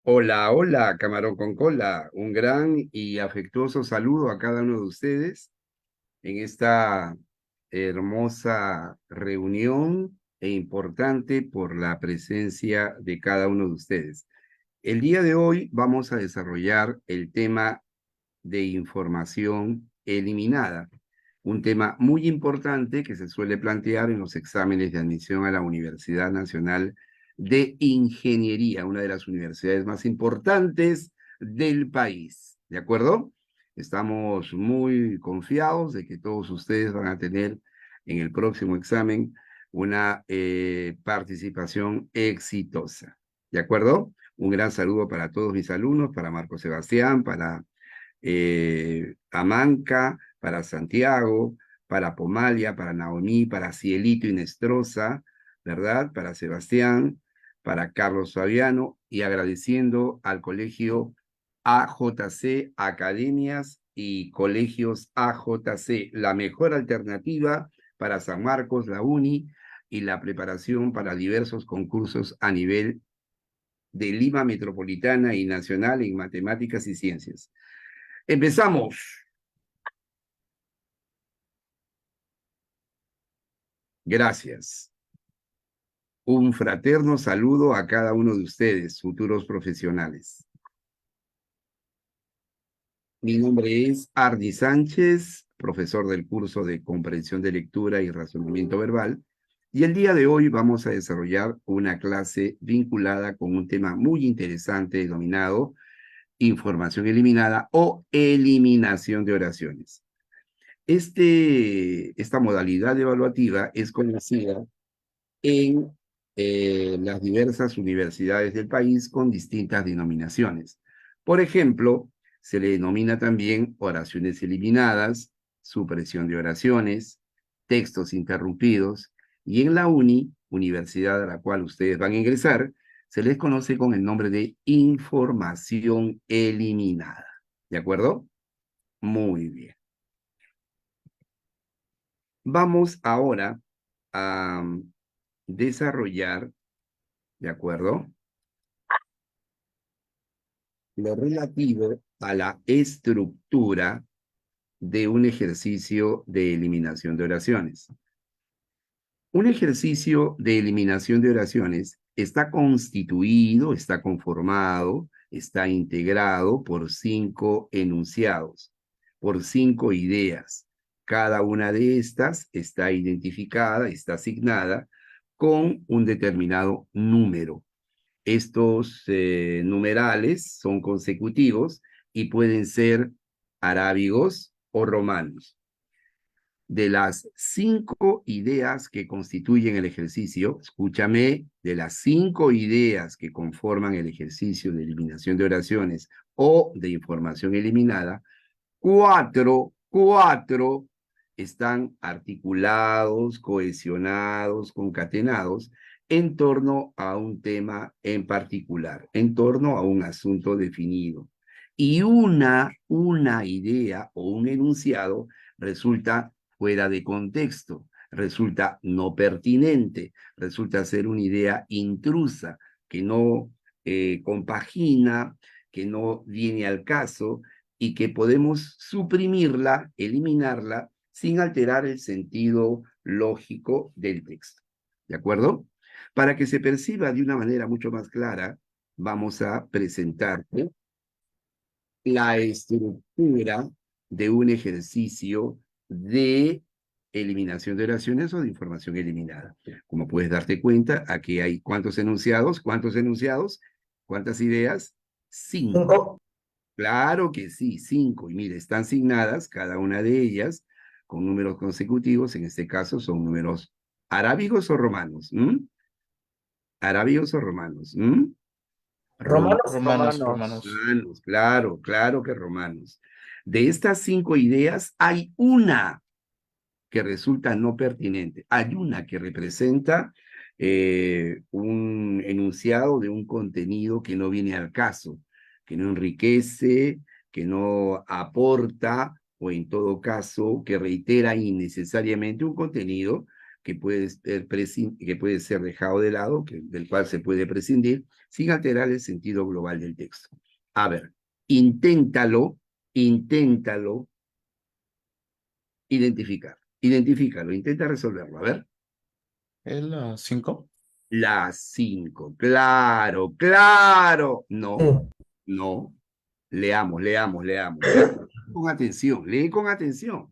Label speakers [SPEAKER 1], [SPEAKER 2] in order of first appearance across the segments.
[SPEAKER 1] Hola, hola, camarón con cola. Un gran y afectuoso saludo a cada uno de ustedes en esta hermosa reunión e importante por la presencia de cada uno de ustedes. El día de hoy vamos a desarrollar el tema de información eliminada, un tema muy importante que se suele plantear en los exámenes de admisión a la Universidad Nacional de Ingeniería, una de las universidades más importantes del país. ¿De acuerdo? Estamos muy confiados de que todos ustedes van a tener en el próximo examen una participación exitosa. ¿De acuerdo? Un gran saludo para todos mis alumnos, para Marco Sebastián, para Amanca, para Santiago, para Pomalia, para Naomi, para Cielito y Nestrosa, ¿verdad? Para Sebastián, para Carlos Fabiano y agradeciendo al colegio AJC, Academias y Colegios AJC, la mejor alternativa para San Marcos, la UNI y la preparación para diversos concursos a nivel de Lima Metropolitana y Nacional en matemáticas y ciencias. Empezamos. Gracias. Un fraterno saludo a cada uno de ustedes, futuros profesionales. Mi nombre es Ardi Sánchez, profesor del curso de Comprensión de Lectura y Razonamiento Verbal, y el día de hoy vamos a desarrollar una clase vinculada con un tema muy interesante denominado información eliminada o eliminación de oraciones. Esta modalidad evaluativa es conocida en las diversas universidades del país con distintas denominaciones. Por ejemplo, se le denomina también oraciones eliminadas, supresión de oraciones, textos interrumpidos, y en la universidad a la cual ustedes van a ingresar, se les conoce con el nombre de información eliminada. ¿De acuerdo? Muy bien. Vamos ahora a desarrollar, ¿de acuerdo? Lo relativo a la estructura de un ejercicio de eliminación de oraciones. Un ejercicio de eliminación de oraciones está constituido, está conformado, está integrado por 5 enunciados, por 5 ideas. Cada una de estas está identificada, está asignada con un determinado número. Estos numerales son consecutivos y pueden ser arábigos o romanos. De las 5 ideas que constituyen el ejercicio, escúchame, de las 5 ideas que conforman el ejercicio de eliminación de oraciones o de información eliminada, cuatro están articulados, cohesionados, concatenados en torno a un tema en particular, en torno a un asunto definido. Y una idea o un enunciado resulta fuera de contexto, resulta no pertinente, resulta ser una idea intrusa que no compagina, que no viene al caso y que podemos suprimirla, eliminarla, sin alterar el sentido lógico del texto. ¿De acuerdo? Para que se perciba de una manera mucho más clara, vamos a presentarte la estructura de un ejercicio de eliminación de oraciones o de información eliminada. Como puedes darte cuenta, aquí hay ¿cuántos enunciados? ¿Cuántos enunciados? ¿Cuántas ideas? 5.
[SPEAKER 2] Cinco.
[SPEAKER 1] Claro que sí, 5. Y mire, están asignadas cada una de ellas con números consecutivos. En este caso son números arábigos o romanos. Arábigos o romanos.
[SPEAKER 2] Romanos,
[SPEAKER 3] Romanos,
[SPEAKER 2] romanos.
[SPEAKER 3] romanos.
[SPEAKER 1] Romanos, claro, claro que romanos. De estas 5 ideas, hay una que resulta no pertinente. Hay una que representa un enunciado de un contenido que no viene al caso, que no enriquece, que no aporta, o en todo caso, que reitera innecesariamente un contenido que que puede ser dejado de lado, del cual se puede prescindir, sin alterar el sentido global del texto. A ver, inténtalo identificar. Identifícalo, intenta resolverlo. A ver.
[SPEAKER 2] ¿Es la 5?
[SPEAKER 1] La 5. Claro, claro. No,
[SPEAKER 3] Sí.
[SPEAKER 1] no. Leamos, ¿ya? Con atención, lee con atención.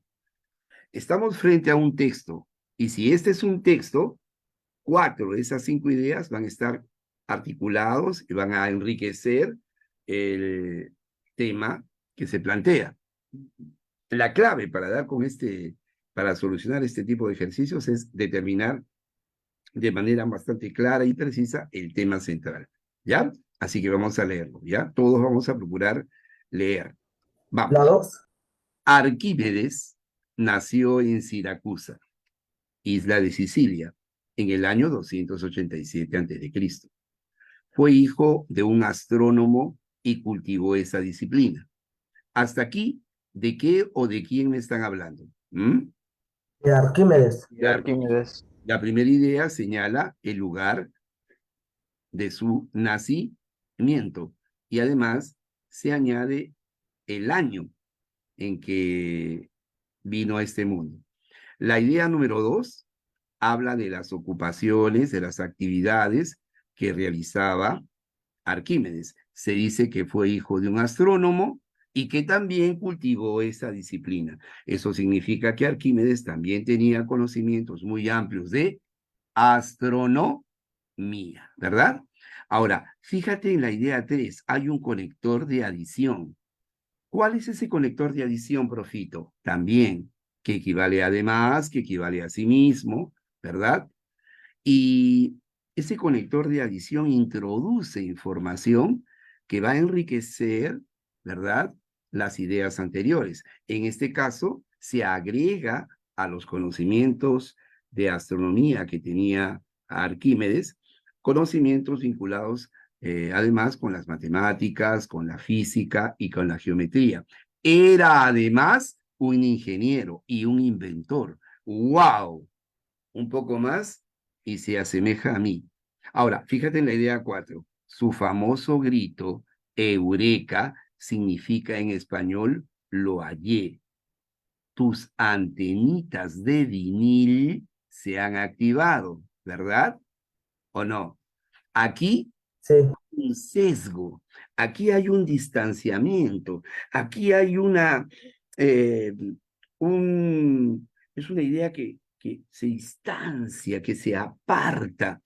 [SPEAKER 1] Estamos frente a un texto, y si este es un texto, 4 de esas 5 ideas van a estar articulados y van a enriquecer el tema que se plantea. La clave para solucionar este tipo de ejercicios es determinar de manera bastante clara y precisa el tema central, ¿ya? Así que vamos a leerlo, ¿ya? Todos vamos a procurar leer.
[SPEAKER 3] La
[SPEAKER 1] Vamos.
[SPEAKER 3] 2.
[SPEAKER 1] Arquímedes nació en Siracusa, isla de Sicilia, en el año 287 a.C. Fue hijo de un astrónomo y cultivó esa disciplina. Hasta aquí, ¿de qué o de quién me están hablando? ¿Mm?
[SPEAKER 3] De Arquímedes.
[SPEAKER 2] De Arquímedes.
[SPEAKER 1] La primera idea señala el lugar de su nacimiento y además se añade el año en que vino a este mundo. La idea número 2 habla de las ocupaciones, de las actividades que realizaba Arquímedes. Se dice que fue hijo de un astrónomo y que también cultivó esa disciplina. Eso significa que Arquímedes también tenía conocimientos muy amplios de astronomía, ¿verdad? Ahora, fíjate en la idea 3, hay un conector de adición. ¿Cuál es ese conector de adición, Profito? También, que equivale además, que equivale a sí mismo, ¿verdad? Y ese conector de adición introduce información que va a enriquecer, ¿verdad?, las ideas anteriores. En este caso, se agrega a los conocimientos de astronomía que tenía Arquímedes, conocimientos vinculados además con las matemáticas, con la física y con la geometría. Era además un ingeniero y un inventor. ¡Wow! Un poco más y se asemeja a mí. Ahora, fíjate en la idea 4. Su famoso grito, Eureka, significa en español, lo hallé. Tus antenitas de vinil se han activado, ¿verdad? ¿O no? Aquí
[SPEAKER 3] Sí.
[SPEAKER 1] un sesgo, aquí hay un distanciamiento, aquí hay eh, es una idea que se distancia, que se aparta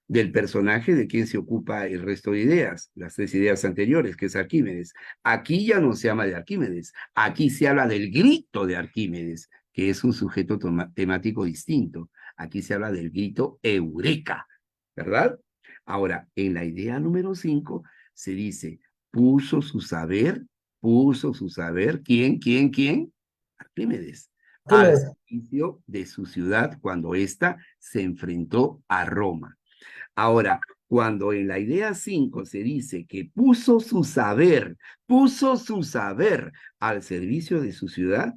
[SPEAKER 1] del personaje de quien se ocupa el resto de ideas, las 3 ideas anteriores, que es Arquímedes. Aquí ya no se habla de Arquímedes, aquí se habla del grito de Arquímedes, que es un sujeto temático distinto. Aquí se habla del grito Eureka, ¿verdad? Ahora, en la idea número 5 se dice, puso su saber, ¿quién? Arquímedes, al
[SPEAKER 3] Arquímedes.
[SPEAKER 1] servicio de su ciudad cuando ésta se enfrentó a Roma. Ahora, cuando en la idea 5 se dice que puso su saber al servicio de su ciudad,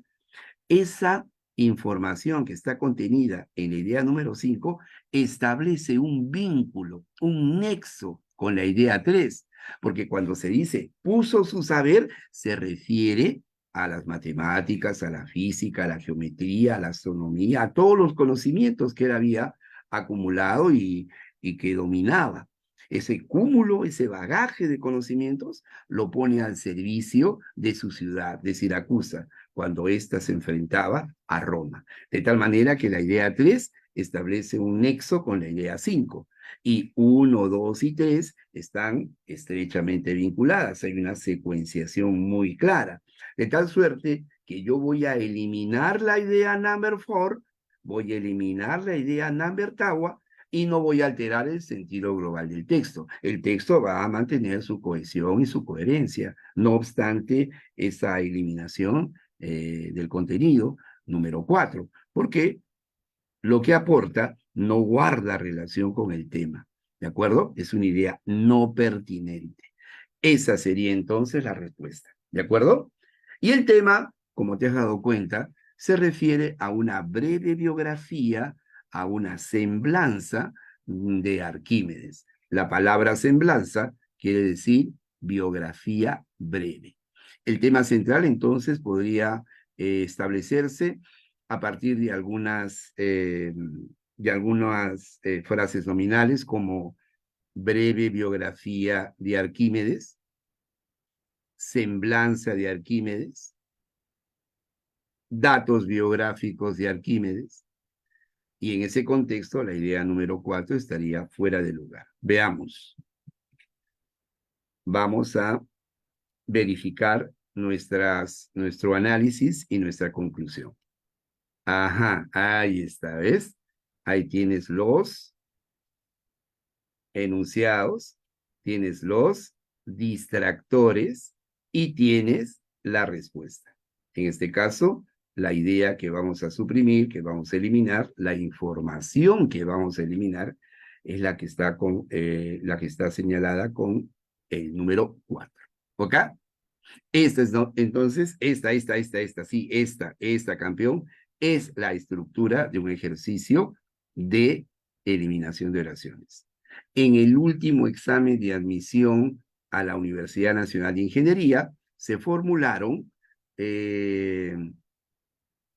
[SPEAKER 1] esa información que está contenida en la idea número 5 establece un vínculo, un nexo con la idea 3, porque cuando se dice puso su saber, se refiere a las matemáticas, a la física, a la geometría, a la astronomía, a todos los conocimientos que él había acumulado y que dominaba. Ese cúmulo, ese bagaje de conocimientos, lo pone al servicio de su ciudad, de Siracusa, cuando ésta se enfrentaba a Roma. De tal manera que la idea 3 establece un nexo con la idea 5. Y 1, 2 y 3 están estrechamente vinculadas. Hay una secuenciación muy clara. De tal suerte que yo voy a eliminar la idea number 4, voy a eliminar la idea number tower, y no voy a alterar el sentido global del texto. El texto va a mantener su cohesión y su coherencia. No obstante, esa eliminación del contenido número 4, porque lo que aporta no guarda relación con el tema, ¿de acuerdo? Es una idea no pertinente. Esa sería entonces la respuesta, ¿de acuerdo? Y el tema, como te has dado cuenta, se refiere a una breve biografía a una semblanza de Arquímedes. La palabra semblanza quiere decir biografía breve. El tema central entonces podría establecerse a partir de algunas frases nominales como breve biografía de Arquímedes, semblanza de Arquímedes, datos biográficos de Arquímedes, y en ese contexto la idea número 4 estaría fuera de lugar. Veamos. Vamos a verificar nuestro análisis y nuestra conclusión. Ajá, ahí está, ¿ves? Ahí tienes los enunciados, tienes los distractores y tienes la respuesta. En este caso, la idea que vamos a suprimir, que vamos a eliminar, la información que vamos a eliminar es la que está señalada con el número 4. ¿Ok? Esta es, ¿no? Entonces, esta, campeón, es la estructura de un ejercicio de eliminación de oraciones. En el último examen de admisión a la Universidad Nacional de Ingeniería, se formularon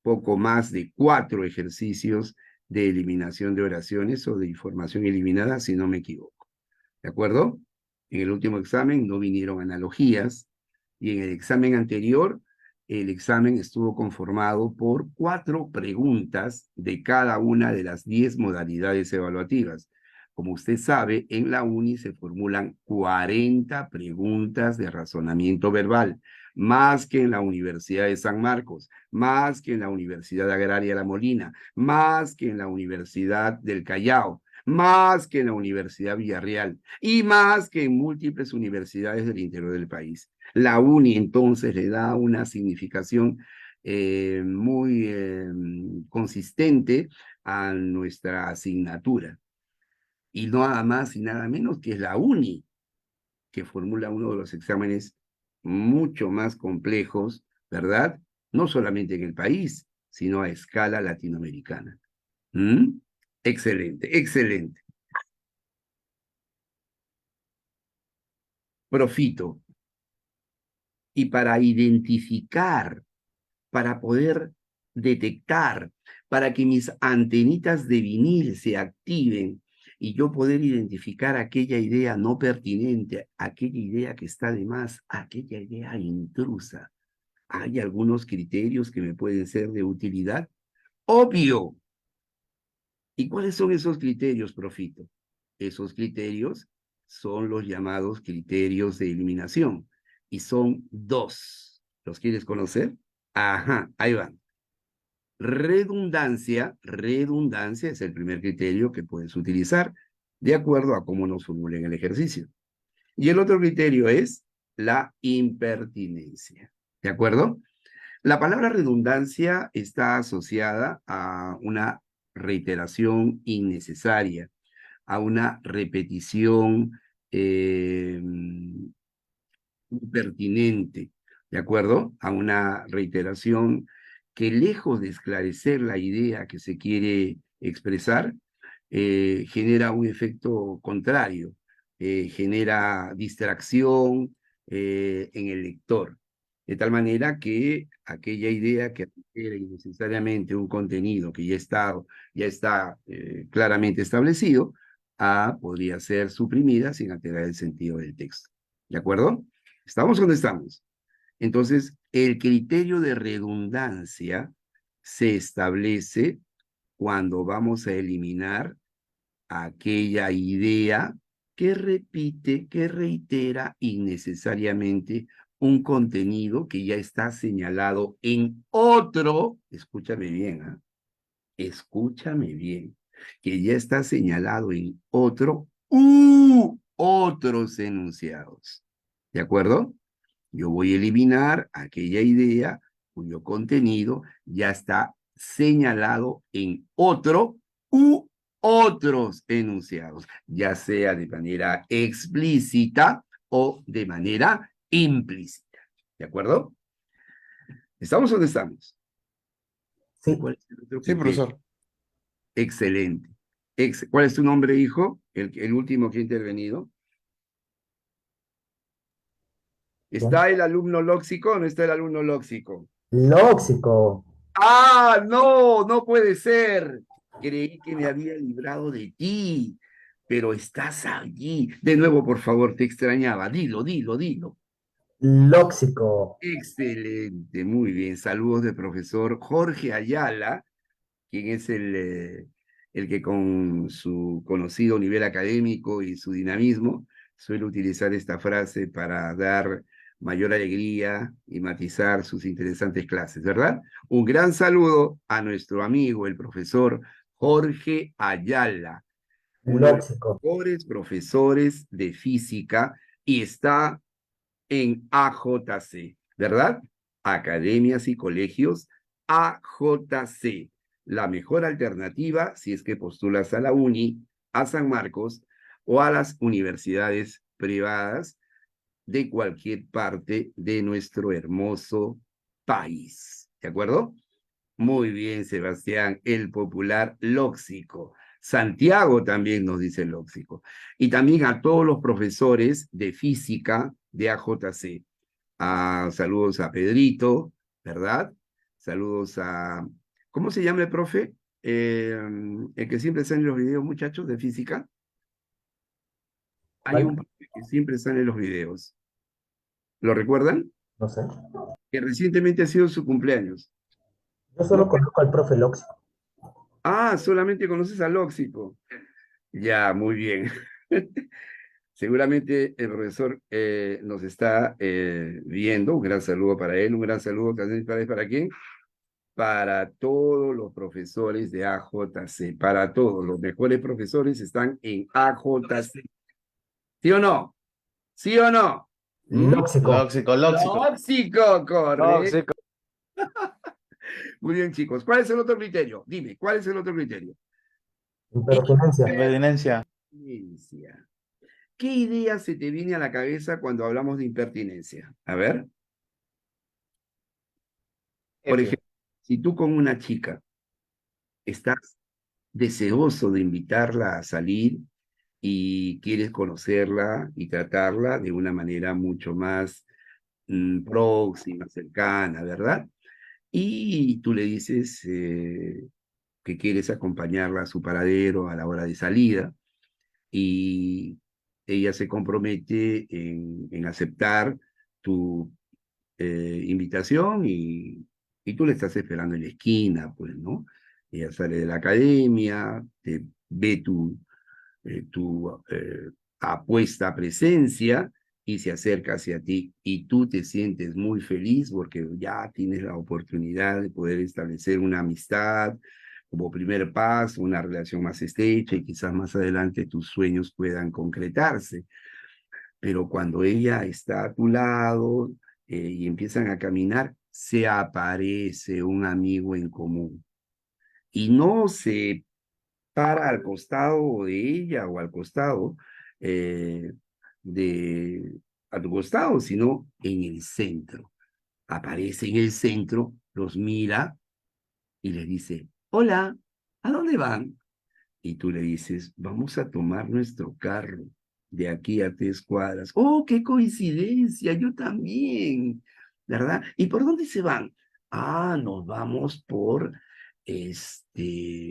[SPEAKER 1] poco más de 4 ejercicios de eliminación de oraciones o de información eliminada, si no me equivoco. ¿De acuerdo? En el último examen no vinieron analogías, y en el examen anterior, el examen estuvo conformado por 4 preguntas de cada una de las 10 modalidades evaluativas. Como usted sabe, en la UNI se formulan 40 preguntas de razonamiento verbal, más que en la Universidad de San Marcos, más que en la Universidad Agraria La Molina, más que en la Universidad del Callao, más que en la Universidad Villarreal y más que en múltiples universidades del interior del país. La UNI entonces le da una significación muy consistente a nuestra asignatura. Y nada más y nada menos que es la UNI que formula uno de los exámenes mucho más complejos, ¿verdad? No solamente en el país, sino a escala latinoamericana. ¿Mm? Excelente, excelente. Profito. Y para identificar, para poder detectar, para que mis antenitas de vinil se activen y yo poder identificar aquella idea no pertinente, aquella idea que está de más, aquella idea intrusa. ¿Hay algunos criterios que me pueden ser de utilidad? Obvio. ¿Y cuáles son esos criterios, Profito? Esos criterios son los llamados criterios de eliminación. Y son 2. ¿Los quieres conocer? Ajá, ahí van. Redundancia es el primer criterio que puedes utilizar de acuerdo a cómo nos formulen el ejercicio. Y el otro criterio es la impertinencia. ¿De acuerdo? La palabra redundancia está asociada a una reiteración innecesaria, a una repetición impertinente, ¿de acuerdo? A una reiteración que lejos de esclarecer la idea que se quiere expresar, genera un efecto contrario, genera distracción en el lector, de tal manera que aquella idea que requiere innecesariamente un contenido que ya está claramente establecido, podría ser suprimida sin alterar el sentido del texto. ¿De acuerdo? ¿Estamos donde estamos? Entonces, el criterio de redundancia se establece cuando vamos a eliminar aquella idea que repite, que reitera innecesariamente un contenido que ya está señalado en otro, escúchame bien, ¿eh? Escúchame bien, que ya está señalado en otro u otros enunciados. ¿De acuerdo? Yo voy a eliminar aquella idea cuyo contenido ya está señalado en otro u otros enunciados, ya sea de manera explícita o de manera implícita. ¿De acuerdo? ¿Estamos donde estamos?
[SPEAKER 3] Sí.
[SPEAKER 1] ¿Cuál es el otro
[SPEAKER 2] Sí,
[SPEAKER 1] criterio?
[SPEAKER 2] profesor.
[SPEAKER 1] Excelente. ¿Cuál es tu nombre, hijo? El último que ha intervenido.
[SPEAKER 3] ¿Quién?
[SPEAKER 1] ¿Está el alumno lóxico o no está el alumno lóxico?
[SPEAKER 3] Lóxico.
[SPEAKER 1] ¡Ah, no! No puede ser. Creí que me había librado de ti, pero estás allí. De nuevo, por favor, te extrañaba. Dilo, dilo, dilo.
[SPEAKER 3] Lóxico.
[SPEAKER 1] Excelente, muy bien. Saludos del profesor Jorge Ayala, quien es el que con su conocido nivel académico y su dinamismo suele utilizar esta frase para dar mayor alegría y matizar sus interesantes clases, ¿verdad? Un gran saludo a nuestro amigo, el profesor Jorge Ayala, uno de los
[SPEAKER 3] Lóxico.
[SPEAKER 1] mejores profesores de física y está en AJC, ¿verdad? Academias y colegios AJC, la mejor alternativa si es que postulas a la UNI, a San Marcos o a las universidades privadas de cualquier parte de nuestro hermoso país. ¿De acuerdo? Muy bien, Sebastián, el popular Lóxico. Santiago también nos dice Lóxico. Y también a todos los profesores de física de AJC. Saludos a Pedrito, ¿verdad? Saludos a... ¿Cómo se llama el profe? El que siempre sale en los videos, muchachos, de física. Hay un
[SPEAKER 3] ¿Cuál?
[SPEAKER 1] profe que siempre sale en los videos. ¿Lo recuerdan?
[SPEAKER 3] No sé.
[SPEAKER 1] Que recientemente ha sido su cumpleaños.
[SPEAKER 3] Yo
[SPEAKER 1] ¿No?
[SPEAKER 3] solo conozco al profe Lóxico.
[SPEAKER 1] Solamente conoces a Lóxico. Ya, muy bien. Seguramente el profesor nos está viendo. Un gran saludo para él, un gran saludo también ¿para quién? Para todos los profesores de AJC, para todos los mejores profesores están en AJC. ¿Sí o no? ¿Sí o no? ¿Mm?
[SPEAKER 3] Lóxico.
[SPEAKER 2] Lóxico, lóxico.
[SPEAKER 1] Lóxico, correcto.
[SPEAKER 2] Lóxico.
[SPEAKER 1] Muy bien, chicos. ¿Cuál es el otro criterio? Dime, ¿cuál es el otro criterio?
[SPEAKER 3] Impertinencia.
[SPEAKER 2] Impertinencia.
[SPEAKER 1] Impertinencia. ¿Qué idea se te viene a la cabeza cuando hablamos de impertinencia? A ver, por
[SPEAKER 2] Ebrio.
[SPEAKER 1] ejemplo, si tú con una chica estás deseoso de invitarla a salir y quieres conocerla y tratarla de una manera mucho más próxima, cercana, ¿verdad? Y tú le dices que quieres acompañarla a su paradero a la hora de salida y ella se compromete en aceptar tu invitación y tú le estás esperando en la esquina, pues, ¿no? Ella sale de la academia, te ve tu apuesta presencia y se acerca hacia ti y tú te sientes muy feliz porque ya tienes la oportunidad de poder establecer una amistad como primer paso, una relación más estrecha y quizás más adelante tus sueños puedan concretarse. Pero cuando ella está a tu lado y empiezan a caminar, se aparece un amigo en común y no se para al costado de ella o al costado eh, de a tu costado, sino en el centro. Aparece en el centro, los mira y le dice, hola, ¿a dónde van? Y tú le dices, vamos a tomar nuestro carro de aquí a 3 cuadras. ¡Oh, qué coincidencia! Yo también, ¿verdad? ¿Y por dónde se van? Nos vamos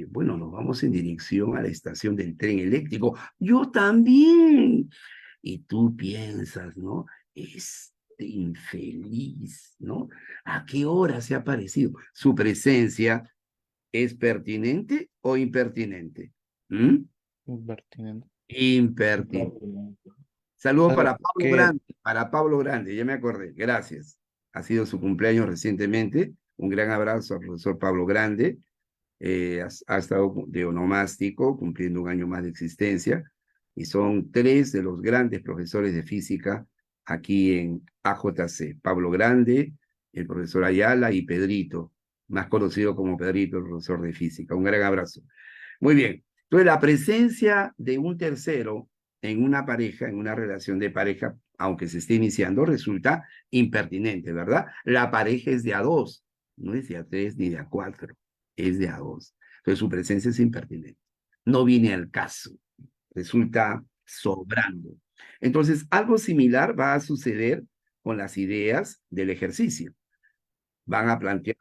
[SPEAKER 1] bueno, nos vamos en dirección a la estación del tren eléctrico. Yo también. Y tú piensas, ¿no? Infeliz, ¿no? ¿A qué hora se ha aparecido? Su presencia ¿es pertinente o impertinente? ¿Mm?
[SPEAKER 2] Impertinente.
[SPEAKER 1] Impertinente. Saludos
[SPEAKER 2] Que
[SPEAKER 1] Para Pablo Grande, ya me acordé, gracias. Ha sido su cumpleaños recientemente. Un gran abrazo al profesor Pablo Grande. Ha estado de onomástico, cumpliendo un año más de existencia, y son 3 de los grandes profesores de física aquí en AJC. Pablo Grande, el profesor Ayala y Pedrito, más conocido como Pedrito, el profesor de física. Un gran abrazo. Muy bien. Entonces, la presencia de un tercero en una pareja, en una relación de pareja, aunque se esté iniciando, resulta impertinente, ¿verdad? La pareja es de a dos, no es de a tres ni de a cuatro, es de a dos. Entonces su presencia es impertinente. No viene al caso. Resulta sobrando. Entonces, algo similar va a suceder con las ideas del ejercicio. Van a plantear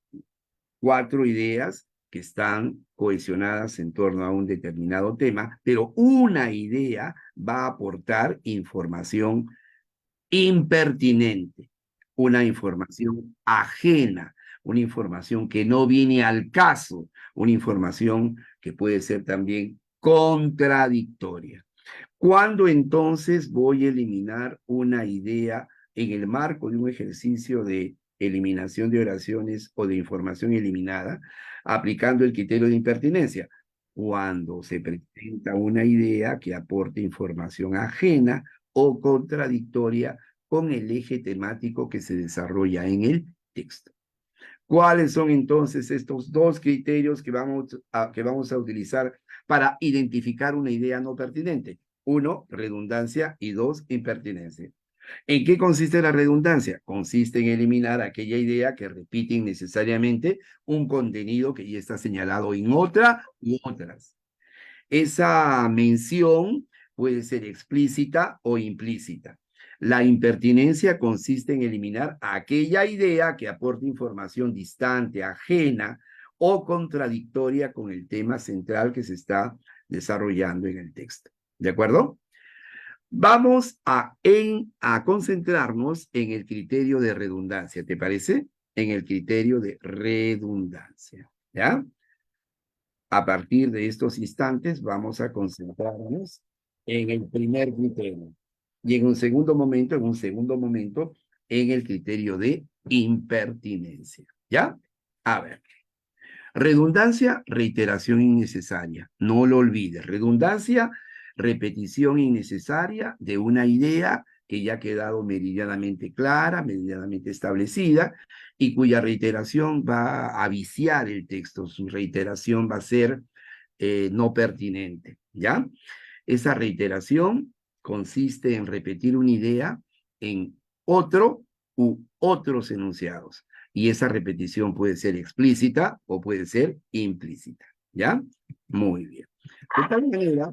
[SPEAKER 1] 4 ideas que están cohesionadas en torno a un determinado tema, pero una idea va a aportar información impertinente, una información ajena, una información que no viene al caso, una información que puede ser también contradictoria. ¿Cuándo entonces voy a eliminar una idea en el marco de un ejercicio de eliminación de oraciones o de información eliminada, aplicando el criterio de impertinencia? Cuando se presenta una idea que aporte información ajena o contradictoria con el eje temático que se desarrolla en el texto. ¿Cuáles son entonces estos 2 criterios que vamos a utilizar para identificar una idea no pertinente? 1, redundancia, y 2, impertinencia. ¿En qué consiste la redundancia? Consiste en eliminar aquella idea que repite innecesariamente un contenido que ya está señalado en otra u otras. Esa mención puede ser explícita o implícita. La impertinencia consiste en eliminar aquella idea que aporte información distante, ajena o contradictoria con el tema central que se está desarrollando en el texto. ¿De acuerdo? Vamos a concentrarnos en el criterio de redundancia, ¿te parece? En el criterio de redundancia, ¿ya? A partir de estos instantes vamos a concentrarnos en el primer criterio y en un segundo momento, en el criterio de impertinencia, ¿ya? A ver, redundancia, reiteración innecesaria, no lo olvides, redundancia, repetición innecesaria de una idea que ya ha quedado meridianamente clara, meridianamente establecida, y cuya reiteración va a viciar el texto, su reiteración va a ser no pertinente, ¿ya? Esa reiteración consiste en repetir una idea en otro u otros enunciados, y esa repetición puede ser explícita o puede ser implícita, ¿ya? Muy bien. De tal manera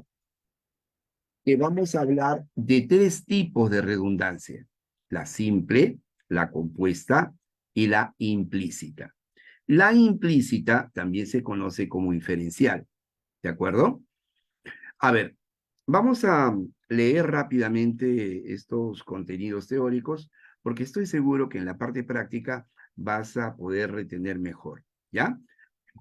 [SPEAKER 1] que vamos a hablar de 3 tipos de redundancia: la simple, la compuesta y la implícita. La implícita también se conoce como inferencial, ¿de acuerdo? A ver, vamos a leer rápidamente estos contenidos teóricos porque estoy seguro que en la parte práctica vas a poder retener mejor, ¿ya?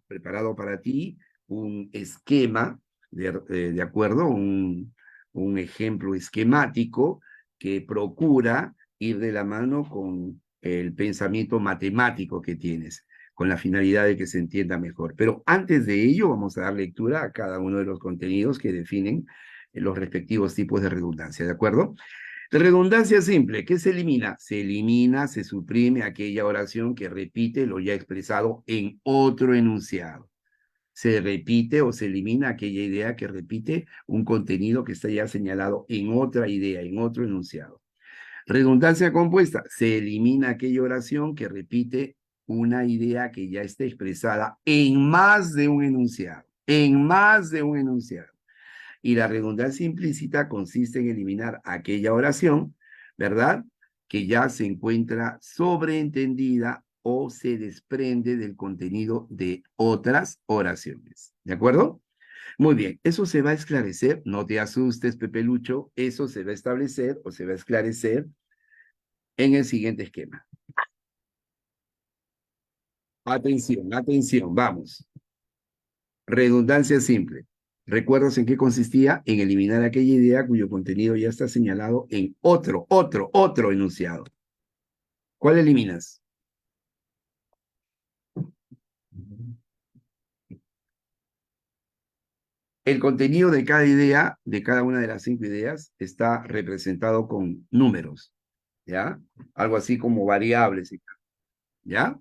[SPEAKER 1] Preparado para ti un esquema, de acuerdo, un ejemplo esquemático que procura ir de la mano con el pensamiento matemático que tienes, con la finalidad de que se entienda mejor. Pero antes de ello, vamos a dar lectura a cada uno de los contenidos que definen los respectivos tipos de redundancia, ¿de acuerdo? Redundancia simple, ¿qué se elimina? Se elimina, se suprime aquella oración que repite lo ya expresado en otro enunciado. Se repite o se elimina aquella idea que repite un contenido que está ya señalado en otra idea, en otro enunciado. Redundancia compuesta, se elimina aquella oración que repite una idea que ya está expresada en más de un enunciado, en más de un enunciado. Y la redundancia implícita consiste en eliminar aquella oración, ¿verdad?, que ya se encuentra sobreentendida o se desprende del contenido de otras oraciones. ¿De acuerdo? Muy bien, eso se va a esclarecer, no te asustes, Pepe Lucho, eso se va a establecer o se va a esclarecer en el siguiente esquema. Atención, atención, vamos. Redundancia simple. ¿Recuerdas en qué consistía? En eliminar aquella idea cuyo contenido ya está señalado en otro enunciado. ¿Cuál eliminas? El contenido de cada idea, de cada una de las 5 ideas, está representado con números, ¿ya? Algo así como variables, ¿ya?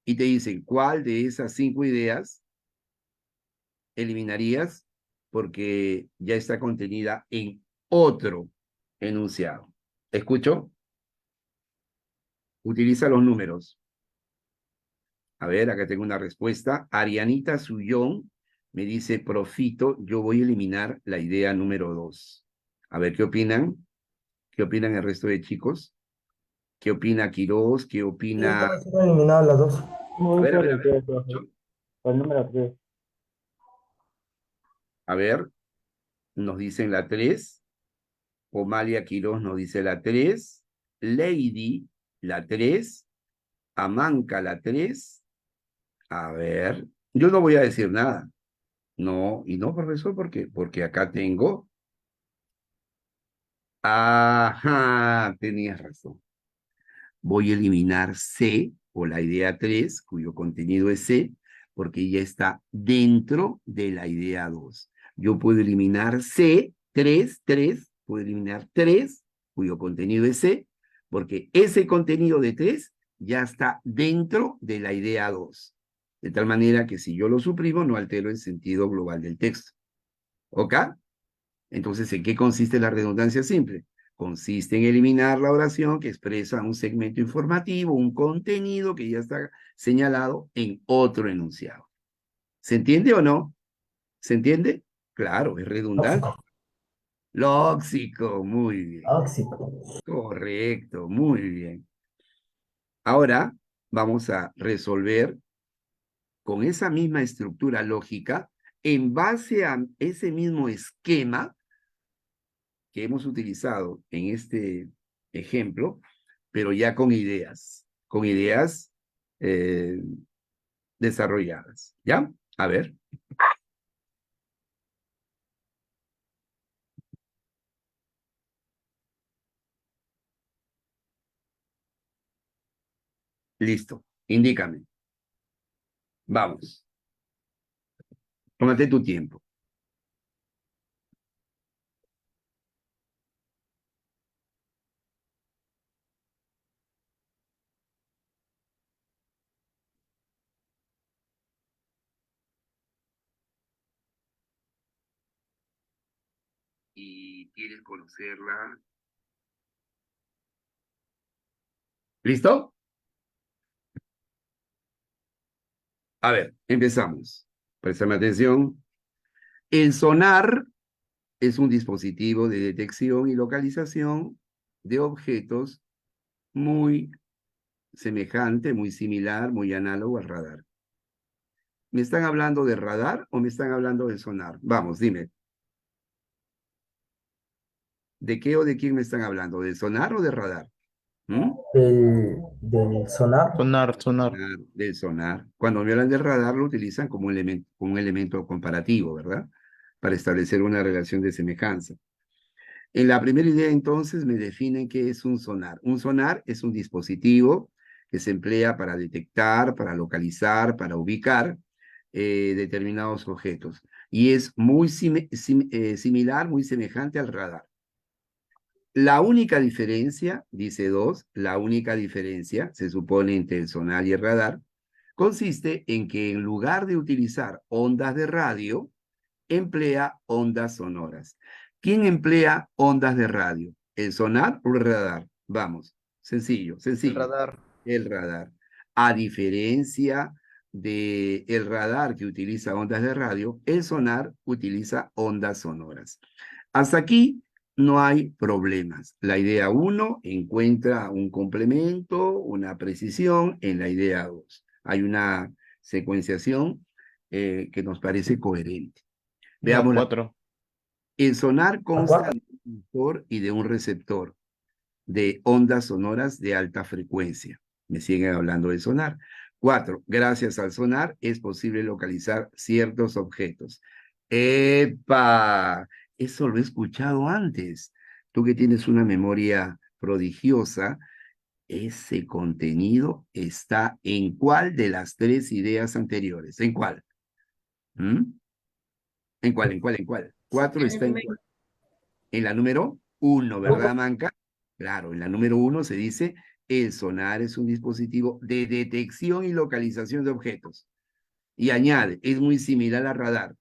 [SPEAKER 1] Y te dicen, ¿cuál de esas 5 ideas eliminarías porque ya está contenida en otro enunciado? ¿Escucho? Utiliza los números. A ver, acá tengo una respuesta. Arianita Sullón me dice, profito, yo voy a eliminar la idea número 2. A ver, ¿qué opinan? ¿Qué opinan el resto de chicos? ¿Qué opina Quirós? ¿Qué
[SPEAKER 3] Sí,
[SPEAKER 1] opina?
[SPEAKER 3] están siendo eliminadas las dos.
[SPEAKER 1] A
[SPEAKER 2] Muy
[SPEAKER 1] ver, a
[SPEAKER 2] por
[SPEAKER 1] ver, a
[SPEAKER 2] el
[SPEAKER 1] ver.
[SPEAKER 2] tres, profe. Por el número 3.
[SPEAKER 1] A ver, nos dicen la 3. Omalia Quirós nos dice la 3. Lady, la 3. Amanca, la 3. A ver, yo no voy a decir nada. No, y no, profesor, ¿por qué? Porque acá tengo. Ajá, tenías razón. Voy a eliminar C o la idea 3, cuyo contenido es C, porque ya está dentro de la idea 2. Yo puedo eliminar C, 3, puedo eliminar 3, cuyo contenido es C, porque ese contenido de 3 ya está dentro de la idea 2. De tal manera que si yo lo suprimo, no altero el sentido global del texto. ¿Ok? Entonces, ¿en qué consiste la redundancia simple? Consiste en eliminar la oración que expresa un segmento informativo, un contenido que ya está señalado en otro enunciado. ¿Se entiende o no? ¿Se entiende? Claro, es redundante.
[SPEAKER 3] Tóxico.
[SPEAKER 1] Lóxico, muy bien.
[SPEAKER 3] Tóxico.
[SPEAKER 1] Correcto, muy bien. Ahora vamos a resolver con esa misma estructura lógica, en base a ese mismo esquema que hemos utilizado en este ejemplo, pero ya con ideas eh, desarrolladas. ¿Ya? A ver. Listo. Indícame. Vamos. Tómate tu tiempo. Y quieres conocerla. ¿Listo? A ver, empezamos. Préstame atención. El sonar es un dispositivo de detección y localización de objetos muy semejante, muy similar, muy análogo al radar. ¿Me están hablando de radar o me están hablando de sonar? Vamos, dime. ¿De qué o de quién me están hablando? ¿De sonar o de radar? ¿Mm?
[SPEAKER 3] Del sonar.
[SPEAKER 2] Sonar, sonar.
[SPEAKER 1] Del sonar. Cuando me hablan del radar lo utilizan como un elemento comparativo, ¿verdad? Para establecer una relación de semejanza. En la primera idea, entonces, me definen qué es un sonar. Un sonar es un dispositivo que se emplea para detectar, para localizar, para ubicar determinados objetos. Y es muy similar, muy semejante al radar. La única diferencia, dice 2, la única diferencia, se supone, entre el sonar y el radar, consiste en que en lugar de utilizar ondas de radio, emplea ondas sonoras. ¿Quién emplea ondas de radio? ¿El sonar o el radar? Vamos, sencillo,
[SPEAKER 2] El
[SPEAKER 1] sencillo.
[SPEAKER 2] radar.
[SPEAKER 1] El radar. A diferencia del radar que utiliza ondas de radio, el sonar utiliza ondas sonoras. Hasta aquí no hay problemas. La idea 1 encuentra un complemento, una precisión en la idea 2. Hay una secuenciación que nos parece coherente.
[SPEAKER 2] La
[SPEAKER 1] Veamos,
[SPEAKER 2] 4.
[SPEAKER 1] el sonar
[SPEAKER 3] La
[SPEAKER 1] consta
[SPEAKER 3] cuarta.
[SPEAKER 1] de un emisor y de un receptor de ondas sonoras de alta frecuencia. Me siguen hablando de sonar. 4. Gracias al sonar es posible localizar ciertos objetos. ¡Epa! Eso lo he escuchado antes. Tú que tienes una memoria prodigiosa, ese contenido está en cuál de las 3 ideas anteriores. ¿En cuál? ¿Mm? ¿En cuál? ¿En cuál? ¿En cuál? 4 está en cuál. En la número 1, ¿verdad, Manca? Claro, en la número 1 se dice, el sonar es un dispositivo de detección y localización de objetos. Y añade, es muy similar al radar.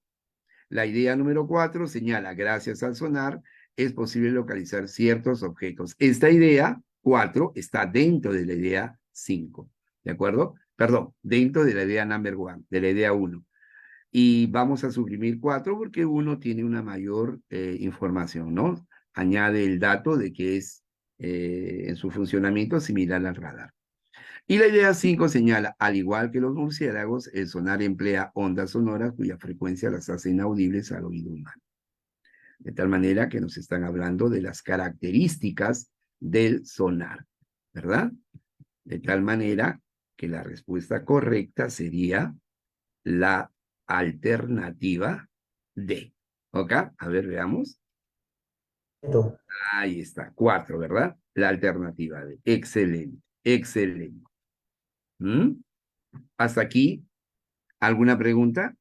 [SPEAKER 1] La idea número 4 señala, gracias al sonar, es posible localizar ciertos objetos. Esta idea 4 está dentro de la idea 5, ¿de acuerdo? perdón, dentro de la idea number one, de la idea 1. Y vamos a suprimir 4 porque 1 tiene una mayor información, ¿no? Añade el dato de que es en su funcionamiento similar al radar. Y la idea 5 señala, al igual que los murciélagos, el sonar emplea ondas sonoras cuya frecuencia las hace inaudibles al oído humano. De tal manera que nos están hablando de las características del sonar, ¿verdad? De tal manera que la respuesta correcta sería la alternativa D. ¿Ok? A ver, veamos.
[SPEAKER 3] Esto.
[SPEAKER 1] Ahí está, 4, ¿verdad? La alternativa D. Excelente, excelente. ¿Mm? Hasta aquí, ¿alguna pregunta?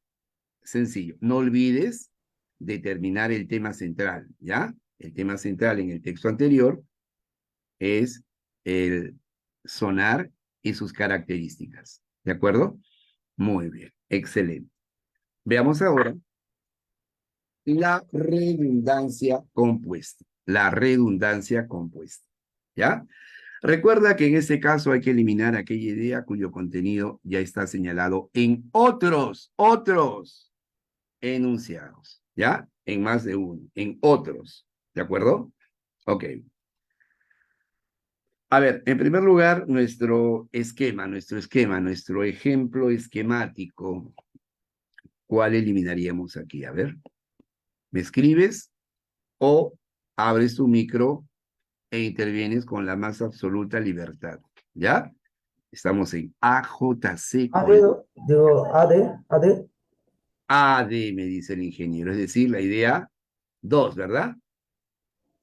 [SPEAKER 1] Sencillo. No olvides determinar el tema central, ¿ya? El tema central en el texto anterior es el sonar y sus características. ¿De acuerdo? Muy bien, excelente. Veamos ahora la redundancia compuesta. La redundancia compuesta. ¿Ya? Recuerda que en este caso hay que eliminar aquella idea cuyo contenido ya está señalado en otros enunciados. ¿Ya? En más de uno, en otros. ¿De acuerdo? Ok. A ver, en primer lugar, nuestro ejemplo esquemático. ¿Cuál eliminaríamos aquí? A ver, ¿me escribes o abres tu micro e intervienes con la más absoluta libertad? ¿Ya? Estamos en AJC
[SPEAKER 3] AD,
[SPEAKER 1] con
[SPEAKER 3] digo, AD.
[SPEAKER 1] AD, me dice el ingeniero, es decir, la idea 2, ¿verdad?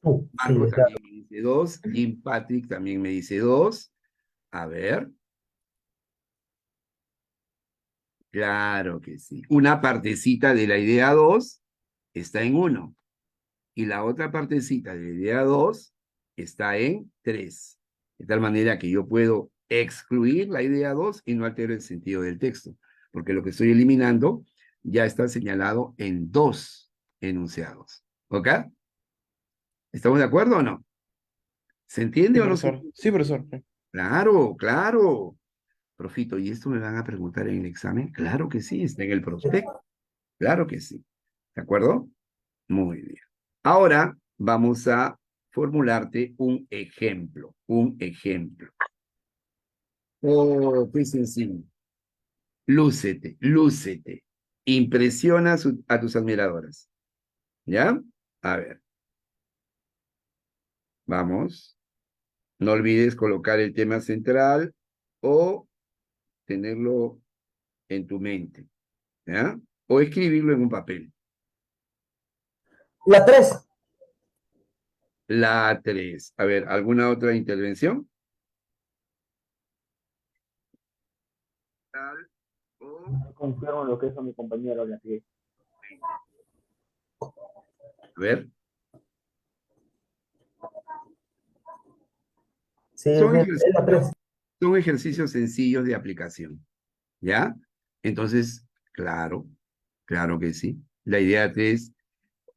[SPEAKER 3] Sí,
[SPEAKER 1] Marco
[SPEAKER 3] está.
[SPEAKER 1] también me dice 2, Jim Patrick también me dice 2. A ver, claro que sí. Una partecita de la idea 2 está en 1 y la otra partecita de la idea 2 está en 3. De tal manera que yo puedo excluir la idea 2 y no altero el sentido del texto, porque lo que estoy eliminando ya está señalado en 2 enunciados. ¿Ok? ¿Estamos de acuerdo o no? ¿Se
[SPEAKER 4] Sí,
[SPEAKER 1] entiende o no se
[SPEAKER 4] profesor.
[SPEAKER 1] entiende?
[SPEAKER 4] Sí, profesor.
[SPEAKER 1] Claro, claro. Profito, ¿y esto me van a preguntar en el examen? Claro que sí, está en el prospecto. Claro que sí. ¿De acuerdo? Muy bien. Ahora vamos a formularte un ejemplo. Un ejemplo. Oh, qué sencillo. Lúcete, lúcete. Impresiona a tus admiradoras. ¿Ya? A ver, vamos. No olvides colocar el tema central o tenerlo en tu mente. ¿Ya? O escribirlo en un papel.
[SPEAKER 3] La 3.
[SPEAKER 1] La 3. A ver, ¿alguna otra intervención? Tal, o,
[SPEAKER 2] Confirmo lo que hizo mi compañero, la que
[SPEAKER 1] a ver,
[SPEAKER 3] Sí,
[SPEAKER 1] son
[SPEAKER 3] es la
[SPEAKER 1] ejercicios,
[SPEAKER 3] 3.
[SPEAKER 1] son ejercicios sencillos de aplicación. ¿Ya? Entonces, claro, claro que sí. La idea 3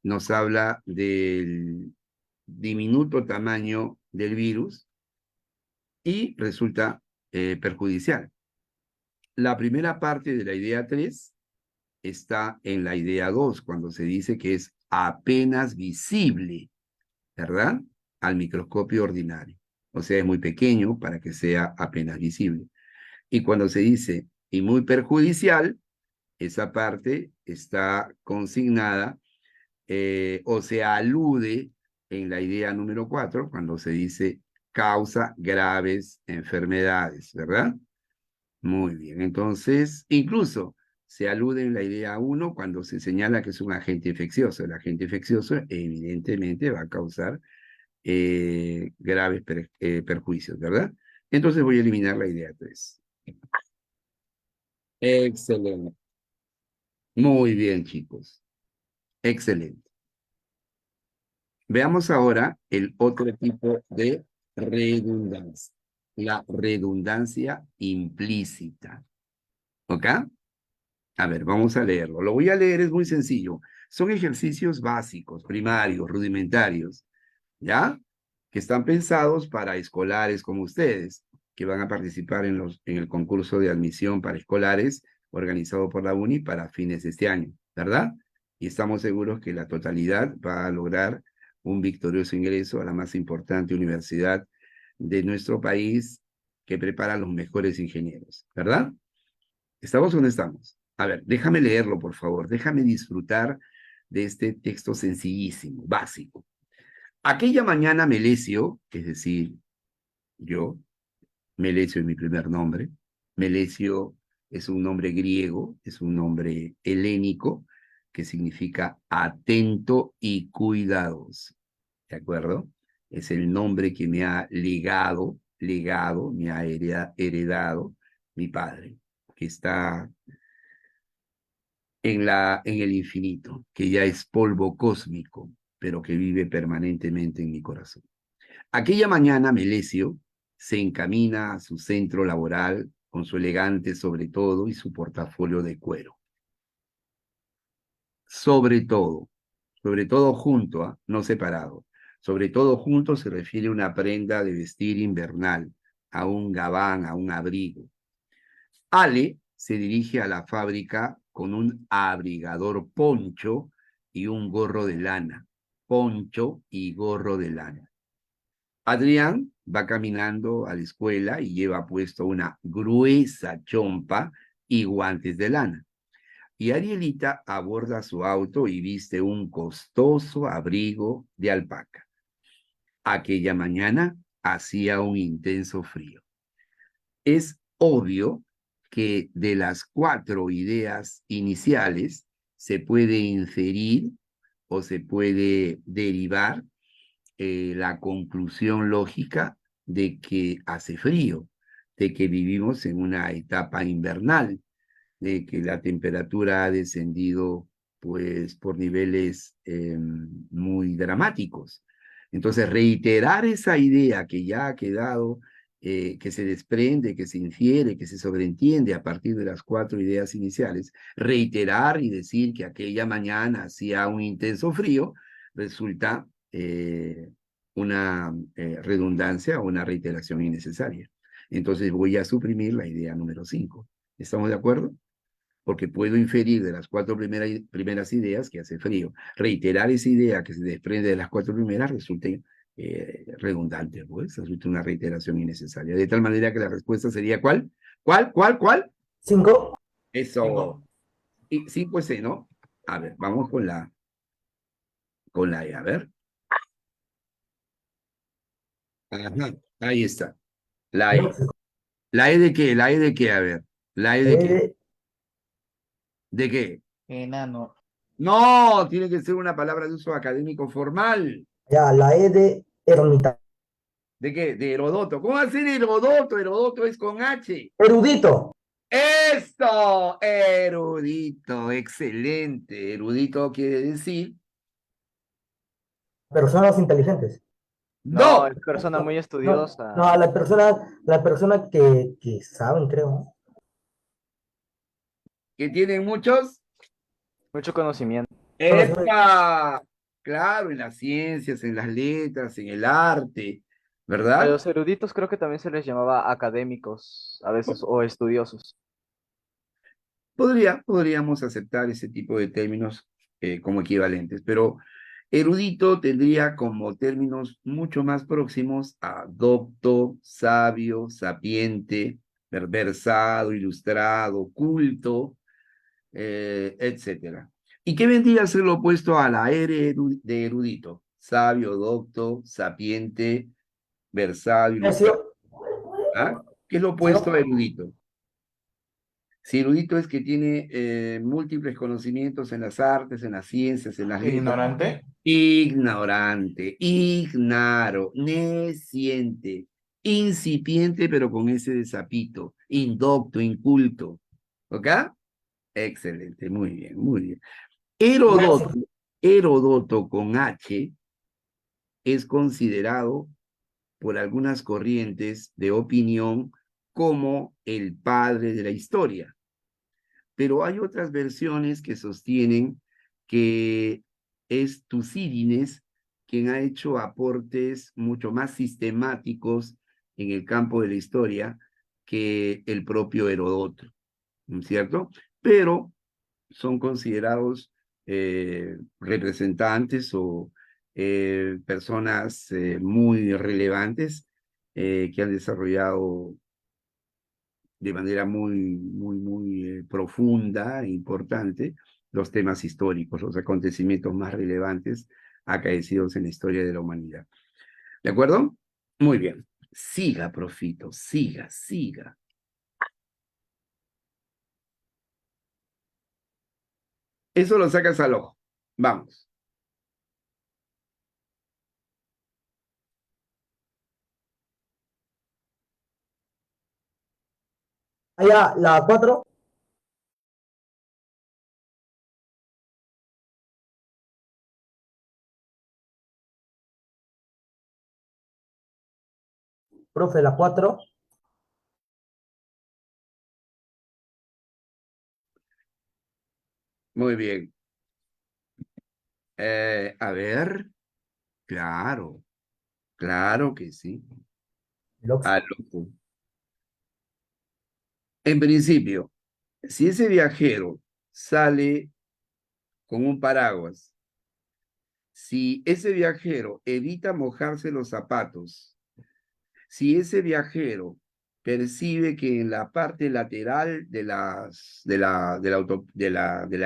[SPEAKER 1] nos habla del diminuto tamaño del virus y resulta perjudicial. La primera parte de la idea 3 está en la idea 2, cuando se dice que es apenas visible, ¿verdad? Al microscopio ordinario. O sea, es muy pequeño para que sea apenas visible. Y cuando se dice y muy perjudicial, esa parte está consignada o se alude en la idea número 4 cuando se dice causa graves enfermedades, ¿verdad? Muy bien, entonces, incluso se alude en la idea 1 cuando se señala que es un agente infeccioso. El agente infeccioso evidentemente va a causar graves perjuicios, ¿verdad? Entonces voy a eliminar la idea 3. Excelente. Muy bien, chicos. Excelente. Veamos ahora el otro tipo de redundancia. La redundancia implícita. ¿Ok? A ver, vamos a leerlo. Lo voy a leer, es muy sencillo. Son ejercicios básicos, primarios, rudimentarios, ¿ya? Que están pensados para escolares como ustedes, que van a participar en el concurso de admisión para escolares organizado por la UNI para fines de este año, ¿verdad? Y estamos seguros que la totalidad va a lograr un victorioso ingreso a la más importante universidad de nuestro país que prepara a los mejores ingenieros, ¿verdad? ¿Estamos o no estamos? A ver, déjame leerlo, por favor. Déjame disfrutar de este texto sencillísimo, básico. Aquella mañana Melesio, es decir, yo, Melesio es mi primer nombre, Melesio es un nombre griego, es un nombre helénico, que significa atento y cuidadoso, ¿de acuerdo? Es el nombre que me ha legado, me ha heredado mi padre, que está en el infinito, que ya es polvo cósmico, pero que vive permanentemente en mi corazón. Aquella mañana Melesio se encamina a su centro laboral con su elegante sobre todo y su portafolio de cuero. Sobre todo junto, no separado. Sobre todo junto se refiere a una prenda de vestir invernal, a un gabán, a un abrigo. Ale se dirige a la fábrica con un abrigador poncho y un gorro de lana. Poncho y gorro de lana. Adrián va caminando a la escuela y lleva puesto una gruesa chompa y guantes de lana. Y Arielita aborda su auto y viste un costoso abrigo de alpaca. Aquella mañana hacía un intenso frío. Es obvio que de las 4 ideas iniciales se puede inferir o se puede derivar la conclusión lógica de que hace frío, de que vivimos en una etapa invernal, de que la temperatura ha descendido pues por niveles muy dramáticos. Entonces, reiterar esa idea que ya ha quedado, que se desprende, que se infiere, que se sobreentiende a partir de las 4 ideas iniciales, reiterar y decir que aquella mañana hacía un intenso frío, resulta una redundancia o una reiteración innecesaria. Entonces voy a suprimir la idea número 5. ¿Estamos de acuerdo? Porque puedo inferir de las 4 primeras ideas que hace frío. Reiterar esa idea que se desprende de las 4 primeras resulta redundante, pues, resulta una reiteración innecesaria. De tal manera que la respuesta sería ¿cuál? ¿Cuál?
[SPEAKER 3] 5.
[SPEAKER 1] Eso.
[SPEAKER 4] 5.
[SPEAKER 1] Y 5 es C, ¿no? A ver, vamos con la E, a ver. Ajá, ahí está. La E. ¿La E de qué? ¿La E de qué? A ver. ¿La E de qué? ¿De qué?
[SPEAKER 4] Enano.
[SPEAKER 1] No, tiene que ser una palabra de uso académico formal.
[SPEAKER 3] Ya, la E de ermita.
[SPEAKER 1] ¿De qué? De Herodoto. ¿Cómo va a ser Herodoto? Herodoto es con H.
[SPEAKER 3] Erudito.
[SPEAKER 1] ¡Esto! Erudito, excelente. Erudito quiere decir
[SPEAKER 3] Personas inteligentes.
[SPEAKER 4] No,
[SPEAKER 1] no,
[SPEAKER 4] es persona muy
[SPEAKER 3] No,
[SPEAKER 4] estudiosa.
[SPEAKER 3] no, la persona que saben, creo.
[SPEAKER 1] que tienen muchos.
[SPEAKER 4] Mucho conocimiento.
[SPEAKER 3] Conocimiento.
[SPEAKER 1] ¡Epa! Claro, en las ciencias, en las letras, en el arte,
[SPEAKER 4] A
[SPEAKER 1] ¿verdad?
[SPEAKER 4] los eruditos creo que también se les llamaba académicos a veces o estudiosos.
[SPEAKER 1] Podríamos aceptar ese tipo de términos como equivalentes, pero erudito tendría como términos mucho más próximos a docto, sabio, sapiente, versado, ilustrado, culto, etcétera. ¿Y qué vendría a ser lo opuesto a la R de erudito? Sabio, docto, sapiente, versado, ilustrado.
[SPEAKER 3] Necio.
[SPEAKER 1] ¿Ah? ¿Qué es lo opuesto a
[SPEAKER 3] Necio.
[SPEAKER 1] erudito? Si erudito es que tiene múltiples conocimientos en las artes, en las ciencias, en las letras.
[SPEAKER 4] Ignorante.
[SPEAKER 1] Ignorante, ignaro, nesciente, incipiente, pero con ese de sapito, indocto, inculto. ¿Ok? Excelente, muy bien, muy bien. Herodoto,
[SPEAKER 3] Necio.
[SPEAKER 1] Herodoto con H es considerado por algunas corrientes de opinión como el padre de la historia. Pero hay otras versiones que sostienen que es Tucídides quien ha hecho aportes mucho más sistemáticos en el campo de la historia que el propio Heródoto, ¿no es cierto? Pero son considerados representantes o personas muy relevantes que han desarrollado de manera muy profunda e importante los temas históricos, los acontecimientos más relevantes acaecidos en la historia de la humanidad. ¿De acuerdo? Muy bien. Siga, Profito, siga, siga. Eso lo sacas al ojo. Vamos.
[SPEAKER 3] Allá, la 4, profe, la 4.
[SPEAKER 1] Muy bien. A ver. Claro, claro que sí. Al ojo. En principio, si ese viajero sale con un paraguas, si ese viajero evita mojarse los zapatos, si ese viajero percibe que en la parte lateral de la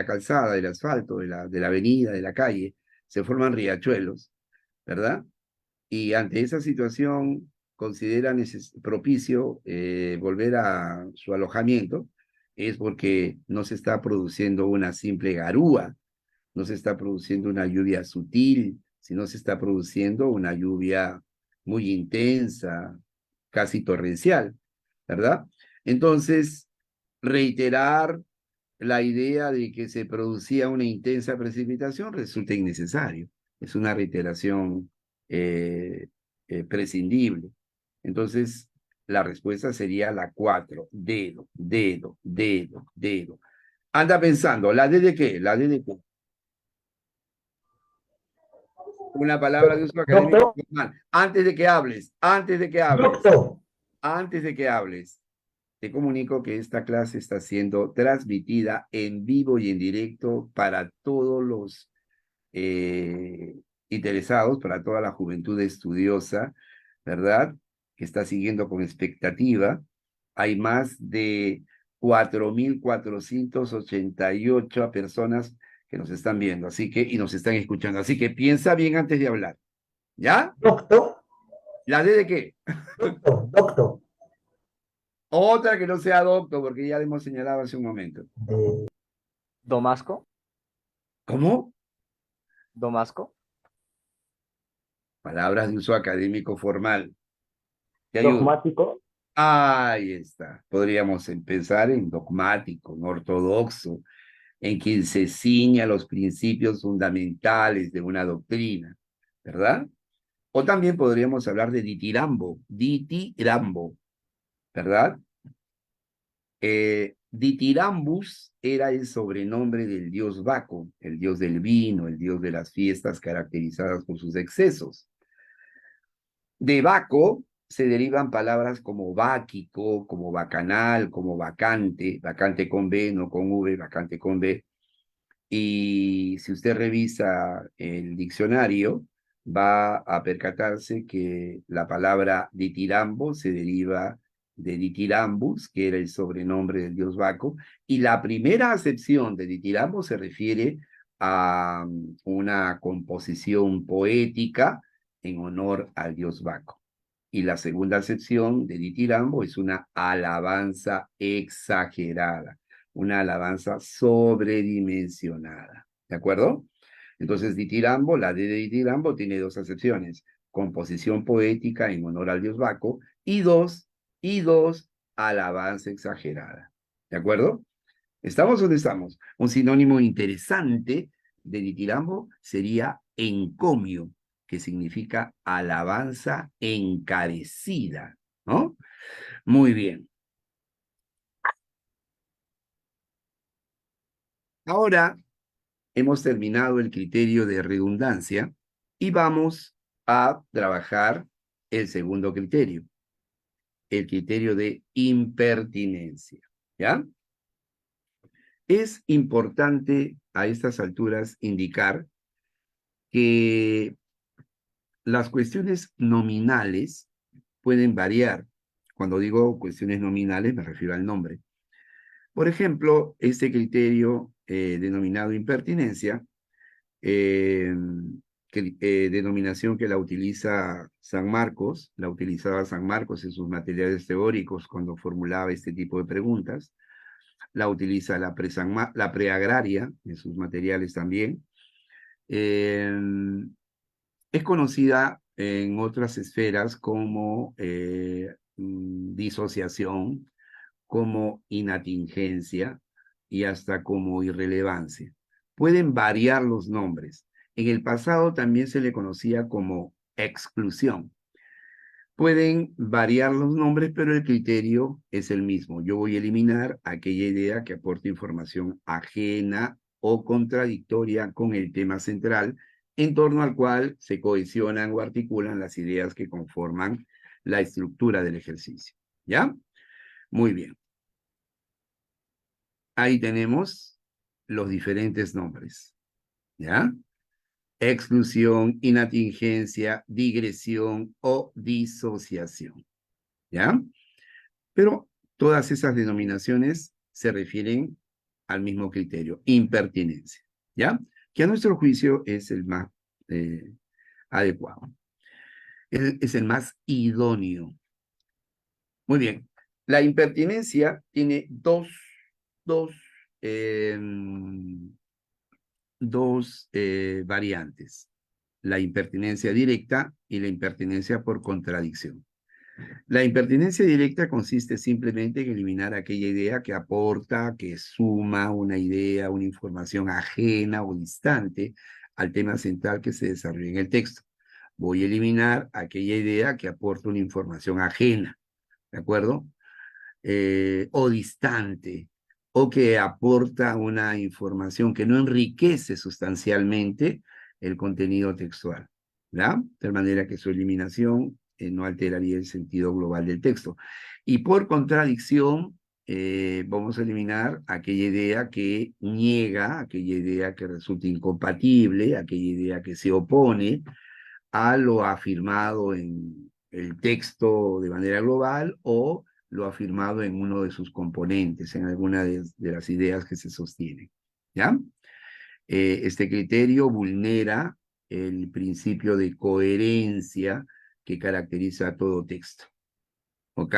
[SPEAKER 1] calzada, del asfalto, de la avenida, de la calle, se forman riachuelos, ¿verdad? Y ante esa situación considera propicio volver a su alojamiento, es porque no se está produciendo una simple garúa, no se está produciendo una lluvia sutil, sino se está produciendo una lluvia muy intensa, casi torrencial, ¿verdad? Entonces, reiterar la idea de que se producía una intensa precipitación resulta innecesario. Es una reiteración prescindible. Entonces, la respuesta sería la 4. Dedo, dedo, dedo, dedo. Anda pensando, ¿la D de qué? ¿La D de qué? Una palabra de uso académico
[SPEAKER 3] Doctor,
[SPEAKER 1] formal. Antes de que hables, antes de que hables,
[SPEAKER 3] doctor.
[SPEAKER 1] antes de que hables, te comunico que esta clase está siendo transmitida en vivo y en directo para todos los interesados, para toda la juventud estudiosa, ¿verdad? Que está siguiendo con expectativa. Hay más de 4.488 personas que nos están viendo, así que, y nos están escuchando. Así que piensa bien antes de hablar. ¿Ya?
[SPEAKER 3] Doctor,
[SPEAKER 1] ¿La D de qué?
[SPEAKER 3] doctor.
[SPEAKER 1] Otra que no sea doctor, porque ya le hemos señalado hace un momento.
[SPEAKER 4] Domasco,
[SPEAKER 1] ¿Cómo?
[SPEAKER 4] Domasco,
[SPEAKER 1] Palabras de uso académico formal. Te ayudo.
[SPEAKER 2] Dogmático.
[SPEAKER 1] Ahí está. Podríamos pensar en dogmático, en ortodoxo, en quien se ciñe a los principios fundamentales de una doctrina, ¿verdad? O también podríamos hablar de ditirambo, ¿verdad? Ditirambus era el sobrenombre del dios Baco, el dios del vino, el dios de las fiestas caracterizadas por sus excesos. De Baco se derivan palabras como báquico, como bacanal, como vacante, vacante con B, no con V, vacante con B. Y si usted revisa el diccionario, va a percatarse que la palabra ditirambo se deriva de ditirambus, que era el sobrenombre del dios Baco, y la primera acepción de ditirambo se refiere a una composición poética en honor al dios Baco. Y la segunda acepción de ditirambo es una alabanza exagerada, una alabanza sobredimensionada. ¿De acuerdo? Entonces, ditirambo, la D de ditirambo tiene dos acepciones: composición poética en honor al dios Baco, y dos, alabanza exagerada. ¿De acuerdo? ¿Estamos donde estamos? Un sinónimo interesante de ditirambo sería encomio, que significa alabanza encarecida, ¿no? Muy bien. Ahora hemos terminado el criterio de redundancia y vamos a trabajar el segundo criterio. el criterio de impertinencia. ¿Ya? Es importante a estas alturas indicar que las cuestiones nominales pueden variar. Cuando digo cuestiones nominales me refiero al nombre. Por ejemplo, este criterio denominado impertinencia, denominación que la utiliza San Marcos, la utilizaba San Marcos en sus materiales teóricos cuando formulaba este tipo de preguntas, la utiliza la preagraria en sus materiales también. Es conocida en otras esferas como disociación, como inatingencia y hasta como irrelevancia. Pueden variar los nombres. En el pasado también se le conocía como exclusión. Pueden variar los nombres, pero el criterio es el mismo. Yo voy a eliminar aquella idea que aporte información ajena o contradictoria con el tema central, en torno al cual se cohesionan o articulan las ideas que conforman la estructura del ejercicio. ¿Ya? Muy bien. Ahí tenemos los diferentes nombres. ¿Ya? Exclusión, inatingencia, digresión o disociación. ¿Ya? Pero todas esas denominaciones se refieren al mismo criterio, impertinencia. ¿Ya? Que a nuestro juicio es el más adecuado. Es el más idóneo. Muy bien. La impertinencia tiene dos, eh, dos variantes. La impertinencia directa y la impertinencia por contradicción. La impertinencia directa consiste simplemente en eliminar aquella idea que aporta, que suma una idea, una información ajena o distante al tema central que se desarrolla en el texto. Voy a eliminar aquella idea que aporta una información ajena, ¿de acuerdo? O distante, o que aporta una información que no enriquece sustancialmente el contenido textual, ¿ya? De manera que su eliminación no alteraría el sentido global del texto. Y por contradicción, vamos a eliminar aquella idea que niega, aquella idea que resulta incompatible, aquella idea que se opone a lo afirmado en el texto de manera global o lo afirmado en uno de sus componentes, en alguna de las ideas que se sostienen. ¿Ya? Este criterio vulnera el principio de coherencia que caracteriza a todo texto. ¿Ok?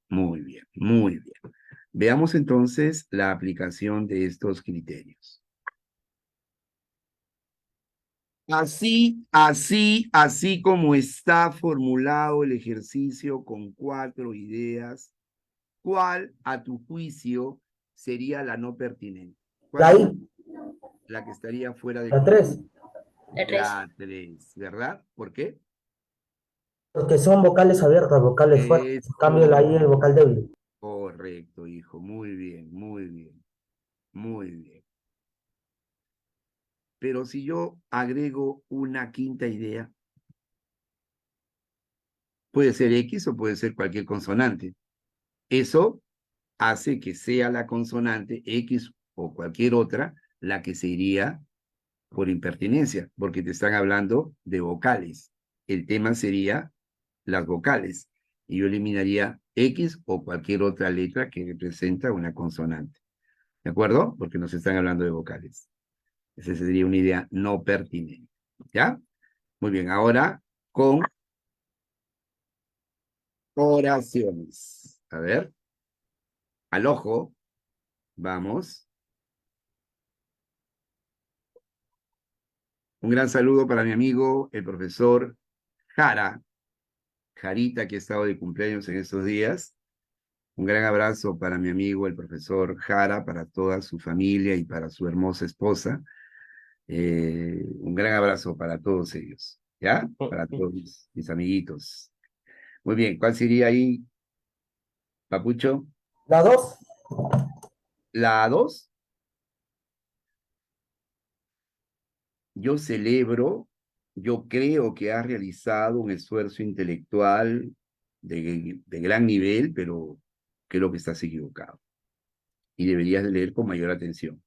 [SPEAKER 1] Muy bien, muy bien. Veamos entonces la aplicación de estos criterios. Así como está formulado el ejercicio con 4 ideas, ¿cuál a tu juicio sería la no pertinente? ¿Cuál
[SPEAKER 3] La
[SPEAKER 1] sería
[SPEAKER 3] I,
[SPEAKER 1] la que estaría fuera de
[SPEAKER 3] la 3,
[SPEAKER 1] contexto? La 3, ¿verdad? ¿Por qué?
[SPEAKER 3] porque son vocales abiertas, vocales fuertes. En cambio, la I es el
[SPEAKER 1] Eso,
[SPEAKER 3] vocal débil.
[SPEAKER 1] correcto, hijo. Muy bien, muy bien, muy bien. Pero si yo agrego una quinta idea, puede ser X o puede ser cualquier consonante. Eso hace que sea la consonante X o cualquier otra la que se iría por impertinencia, porque te están hablando de vocales. El tema sería las vocales, y yo eliminaría X o cualquier otra letra que representa una consonante. ¿De acuerdo? Porque nos están hablando de vocales. Esa sería una idea no pertinente. ¿Ya? Muy bien, ahora con oraciones. A ver, al ojo, vamos. Un gran saludo para mi amigo, el profesor Jara, Jarita, que ha estado de cumpleaños en estos días. Un gran abrazo para mi amigo, el profesor Jara, para toda su familia y para su hermosa esposa. Un gran abrazo para todos ellos, ¿ya? Para todos mis amiguitos. Muy bien, ¿cuál sería ahí, Papucho?
[SPEAKER 3] La 2,
[SPEAKER 1] La 2. Yo celebro, yo creo que has realizado un esfuerzo intelectual de gran nivel, pero creo que estás equivocado. Y deberías de leer con mayor atención.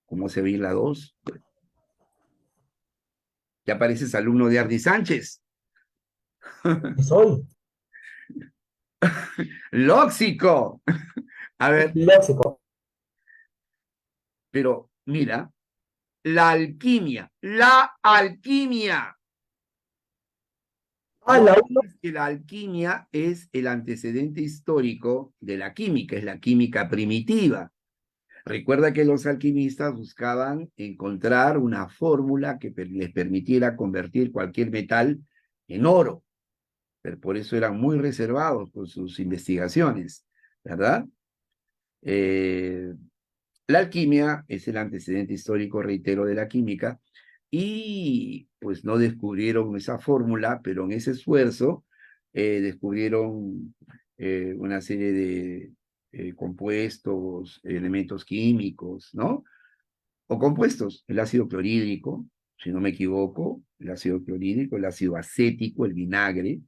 [SPEAKER 1] ¿Cómo se ve la 2? Ya pareces alumno de Ardi Sánchez.
[SPEAKER 3] ¿Qué soy?
[SPEAKER 1] ¡Lóxico! A ver,
[SPEAKER 3] Léxico.
[SPEAKER 1] pero mira, la alquimia.
[SPEAKER 3] Ah,
[SPEAKER 1] No
[SPEAKER 3] la uno.
[SPEAKER 1] olvides que la alquimia es el antecedente histórico de la química, es la química primitiva. Recuerda que los alquimistas buscaban encontrar una fórmula que les permitiera convertir cualquier metal en oro, pero por eso eran muy reservados con sus investigaciones, ¿verdad? Eh, la alquimia es el antecedente histórico, reitero, de la química, y pues no descubrieron esa fórmula, pero en ese esfuerzo descubrieron una serie de compuestos, elementos químicos, ¿no? O compuestos, el ácido clorhídrico, si no me equivoco, el ácido clorhídrico, el ácido acético, el vinagre,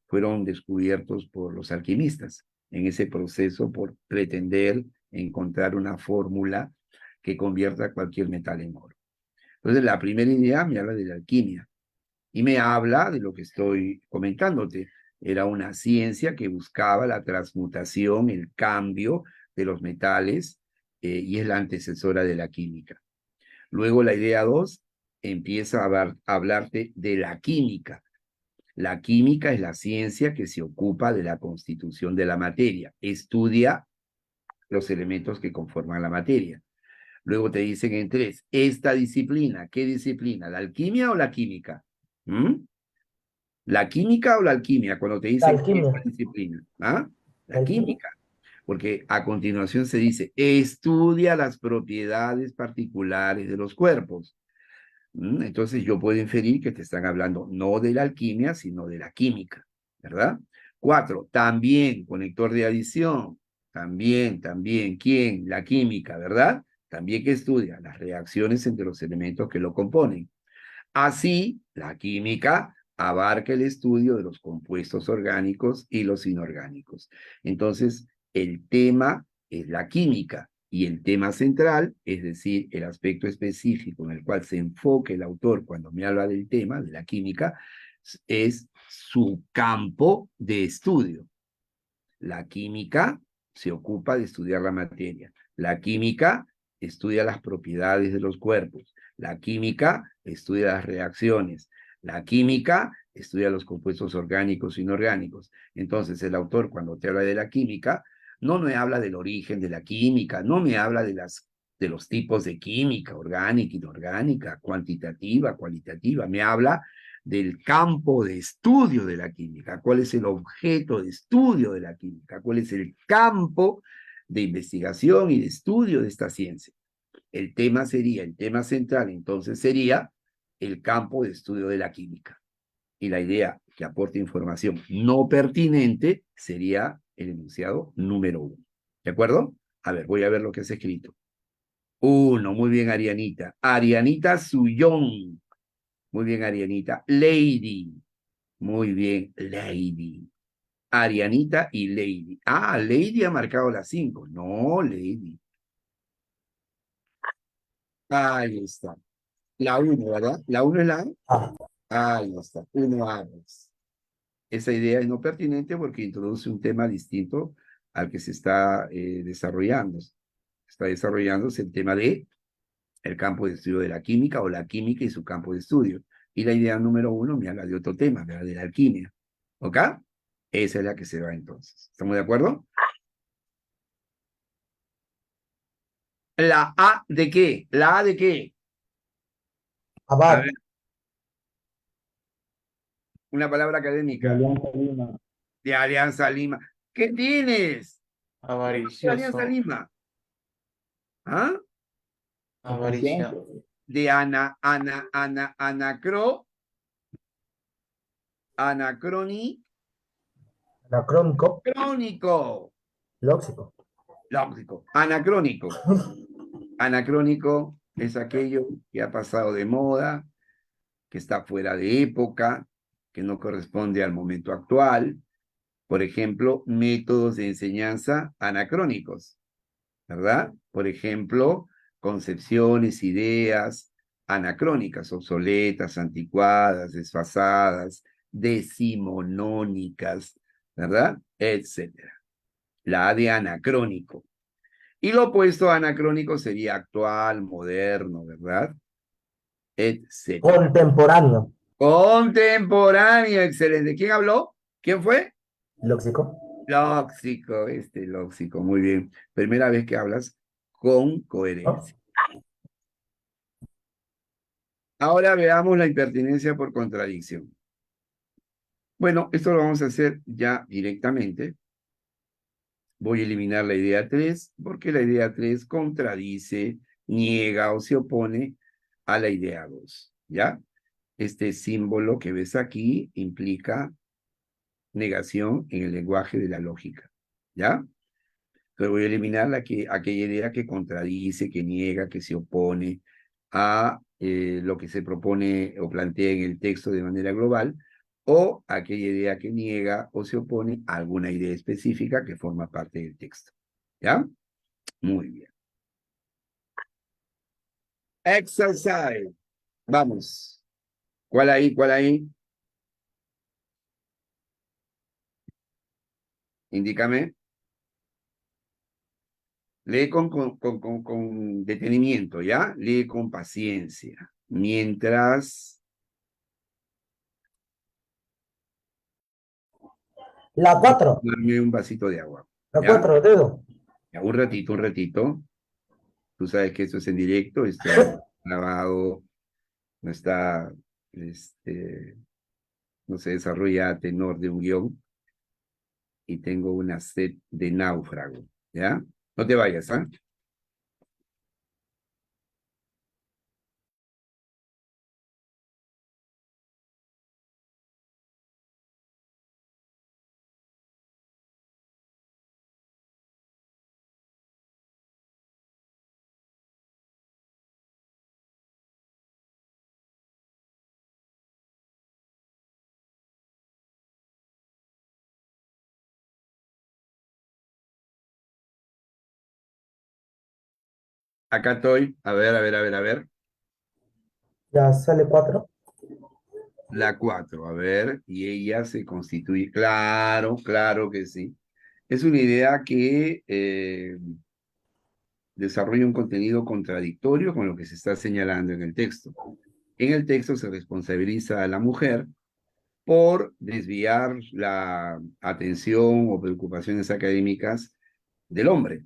[SPEAKER 1] fueron descubiertos por los alquimistas en ese proceso por pretender encontrar una fórmula que convierta cualquier metal en oro. Entonces, la primera idea me habla de la alquimia y me habla de lo que estoy comentándote. Era una ciencia que buscaba la transmutación, el cambio de los metales y es la antecesora de la química. Luego la idea 2 empieza a hablarte de la química. La química es la ciencia que se ocupa de la constitución de la materia, estudia los elementos que conforman la materia. Luego te dicen en 3, esta disciplina, ¿qué disciplina? ¿La alquimia o la química? ¿Mm? ¿La química o la alquimia? Cuando te
[SPEAKER 3] La
[SPEAKER 1] dicen esta
[SPEAKER 3] alquimia.
[SPEAKER 1] disciplina, ¿ah?
[SPEAKER 3] La
[SPEAKER 1] La
[SPEAKER 3] alquimia.
[SPEAKER 1] química, porque a continuación se dice, estudia las propiedades particulares de los cuerpos. Entonces yo puedo inferir que te están hablando no de la alquimia, sino de la química, ¿verdad? 4, también conector de adición, también, ¿quién? La química, ¿verdad? También que estudia las reacciones entre los elementos que lo componen. Así, la química abarca el estudio de los compuestos orgánicos y los inorgánicos. Entonces, el tema es la química y el tema central, es decir, el aspecto específico en el cual se enfoca el autor cuando me habla del tema, de la química, es su campo de estudio. La química se ocupa de estudiar la materia. La química estudia las propiedades de los cuerpos. La química estudia las reacciones. La química estudia los compuestos orgánicos e inorgánicos. Entonces, el autor, cuando te habla de la química, no me habla del origen de la química, no me habla de los tipos de química, orgánica, inorgánica, cuantitativa, cualitativa. Me habla del campo de estudio de la química, cuál es el objeto de estudio de la química, cuál es el campo de investigación y de estudio de esta ciencia. El tema central entonces sería el campo de estudio de la química. Y la idea que aporte información no pertinente sería el enunciado número 1. ¿De acuerdo? A ver, voy a ver lo que has escrito. 1, muy bien, Arianita. Arianita Suyón. Muy bien, Arianita. Lady. Muy bien, Lady. Arianita y Lady. Ah, Lady ha marcado las 5. No, Lady. Ahí está. La 1, ¿verdad? ¿La 1 es la
[SPEAKER 3] Ah,
[SPEAKER 1] A? Ahí está. 1A. Esa idea es no pertinente porque introduce un tema distinto al que se está desarrollando. Está desarrollándose el tema de el campo de estudio de la química o la química y su campo de estudio. Y la idea número 1 me habla de otro tema, ¿verdad? De la alquimia. ¿Ok? Esa es la que se va entonces. ¿Estamos de acuerdo? ¿La A de qué? ¿La A de qué? A
[SPEAKER 3] abad.
[SPEAKER 1] ver, una palabra
[SPEAKER 2] De
[SPEAKER 1] académica.
[SPEAKER 2] Alianza Lima.
[SPEAKER 1] De Alianza Lima. ¿Qué tienes? De Alianza
[SPEAKER 5] Avaricioso,
[SPEAKER 1] Lima. ¿Ah?
[SPEAKER 5] avaricia,
[SPEAKER 1] De anacrónico.
[SPEAKER 3] Anacrónico. Lóxico.
[SPEAKER 1] Lógico. Anacrónico. Anacrónico es aquello que ha pasado de moda, que está fuera de época, que no corresponde al momento actual, Por ejemplo, métodos de enseñanza anacrónicos, ¿verdad? Por ejemplo, concepciones, ideas anacrónicas, obsoletas, anticuadas, desfasadas, decimonónicas, ¿verdad? Etcétera. La A de anacrónico. Y lo opuesto a anacrónico sería actual, moderno, ¿verdad? Etcétera.
[SPEAKER 3] Contemporáneo.
[SPEAKER 1] Contemporáneo, excelente. ¿Quién habló? ¿Quién fue?
[SPEAKER 3] Léxico.
[SPEAKER 1] Lóxico, lóxico, muy bien. Primera vez que hablas con
[SPEAKER 3] ¿No?
[SPEAKER 1] coherencia. Ahora veamos la impertinencia por contradicción. Bueno, esto lo vamos a hacer ya directamente. Voy a eliminar la idea 3 porque la idea 3 contradice, niega o se opone a la idea 2, ¿ya? Este símbolo que ves aquí implica negación en el lenguaje de la lógica, ¿ya? Entonces voy a eliminar aquella idea que contradice, que niega, que se opone a lo que se propone o plantea en el texto de manera global, o aquella idea que niega o se opone a alguna idea específica que forma parte del texto. ¿Ya? Muy bien. Exercise. Vamos. ¿Cuál ahí? ¿Cuál ahí? Indícame. Lee con detenimiento, ¿ya? Lee con paciencia. Mientras...
[SPEAKER 3] La 4.
[SPEAKER 1] Dame un vasito de agua,
[SPEAKER 3] La
[SPEAKER 1] ¿ya?
[SPEAKER 3] 4, dedo.
[SPEAKER 1] Ya, un ratito, un ratito. Tú sabes que esto es en directo, esto grabado, no está, no se desarrolla a tenor de un guión y tengo una sed de náufrago, ¿ya? No te vayas, ¿ah? Acá estoy, a ver, a ver, a ver, a ver.
[SPEAKER 3] Ya sale 4.
[SPEAKER 1] La 4, a ver, y ella se constituye, claro, claro que sí. Es una idea que desarrolla un contenido contradictorio con lo que se está señalando en el texto. En el texto se responsabiliza a la mujer por desviar la atención o preocupaciones académicas del hombre.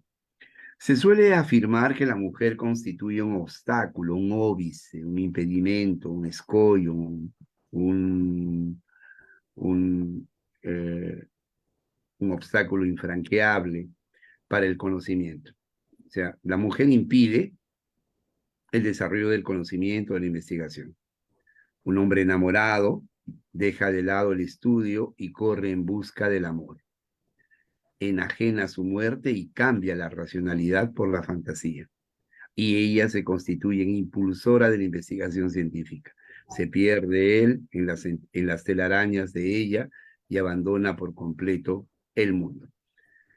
[SPEAKER 1] Se suele afirmar que la mujer constituye un obstáculo, un óbice, un impedimento, un escollo, un, un, eh, un obstáculo infranqueable para el conocimiento. O sea, la mujer impide el desarrollo del conocimiento, de la investigación. Un hombre enamorado deja de lado el estudio y corre en busca del amor. Enajena su muerte y cambia la racionalidad por la fantasía. Y ella se constituye en impulsora de la investigación científica. Se pierde él en las telarañas de ella y abandona por completo el mundo.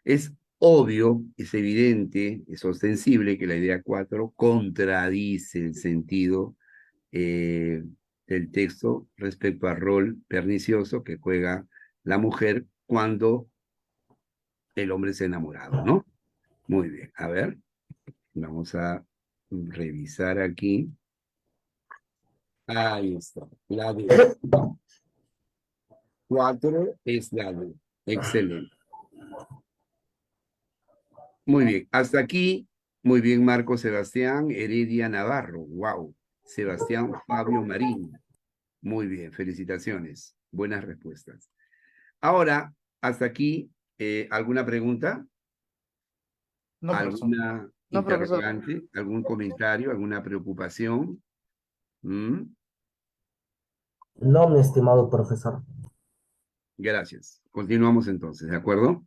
[SPEAKER 1] Es obvio, es evidente, es ostensible que la idea 4 contradice el sentido del texto respecto al rol pernicioso que juega la mujer cuando el hombre es enamorado, ¿no? Muy bien, a ver, vamos a revisar aquí. Ahí está, la D. 4 es la D. Excelente. Muy bien, hasta aquí. Muy bien, Marco Sebastián Heredia Navarro. Wow. Sebastián Fabio Marín. Muy bien, felicitaciones. Buenas respuestas. Ahora, hasta aquí, ¿alguna pregunta?
[SPEAKER 5] No, profesor.
[SPEAKER 1] ¿Alguna
[SPEAKER 4] No, profesor.
[SPEAKER 1] interrogante? ¿Algún comentario? ¿Alguna preocupación? ¿Mm?
[SPEAKER 3] No, mi estimado profesor.
[SPEAKER 1] Gracias. Continuamos entonces, ¿de acuerdo?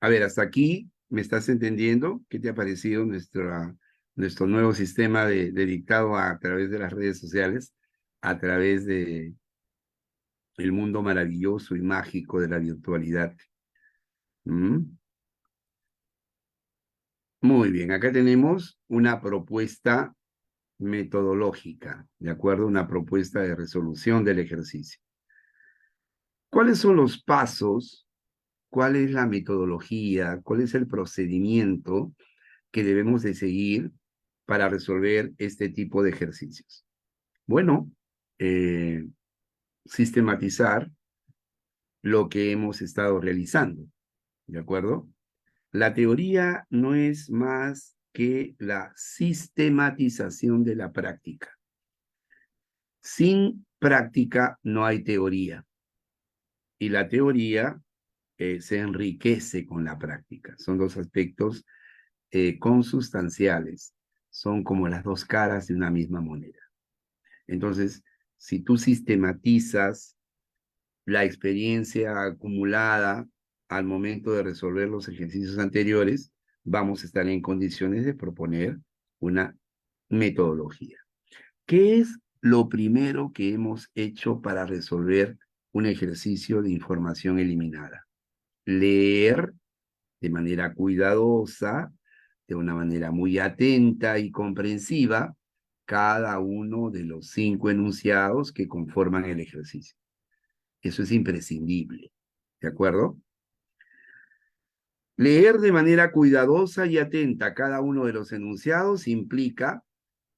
[SPEAKER 1] A ver, hasta aquí, ¿me estás entendiendo? ¿Qué te ha parecido nuestro nuevo sistema de dictado a través de las redes sociales, a través de el mundo maravilloso y mágico de la virtualidad. ¿Mm? Muy bien, acá tenemos una propuesta metodológica, ¿de acuerdo? Una propuesta de resolución del ejercicio. ¿Cuáles son los pasos? ¿Cuál es la metodología? ¿Cuál es el procedimiento que debemos de seguir para resolver este tipo de ejercicios? Bueno, sistematizar lo que hemos estado realizando, ¿de acuerdo? La teoría no es más que la sistematización de la práctica. Sin práctica no hay teoría. Y la teoría se enriquece con la práctica. Son dos aspectos consustanciales. Son como las dos caras de una misma moneda. Entonces, si tú sistematizas la experiencia acumulada al momento de resolver los ejercicios anteriores, vamos a estar en condiciones de proponer una metodología. ¿Qué es lo primero que hemos hecho para resolver un ejercicio de información eliminada? Leer de manera cuidadosa, de una manera muy atenta y comprensiva, cada uno de los 5 enunciados que conforman el ejercicio. Eso es imprescindible, ¿de acuerdo? Leer de manera cuidadosa y atenta cada uno de los enunciados implica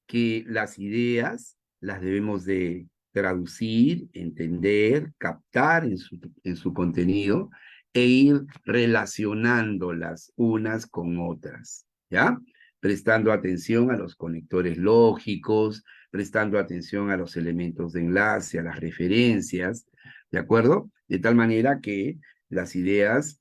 [SPEAKER 1] que las ideas las debemos de traducir, entender, captar en su contenido e ir relacionándolas unas con otras, ¿ya? Prestando atención a los conectores lógicos, prestando atención a los elementos de enlace, a las referencias, ¿de acuerdo? De tal manera que las ideas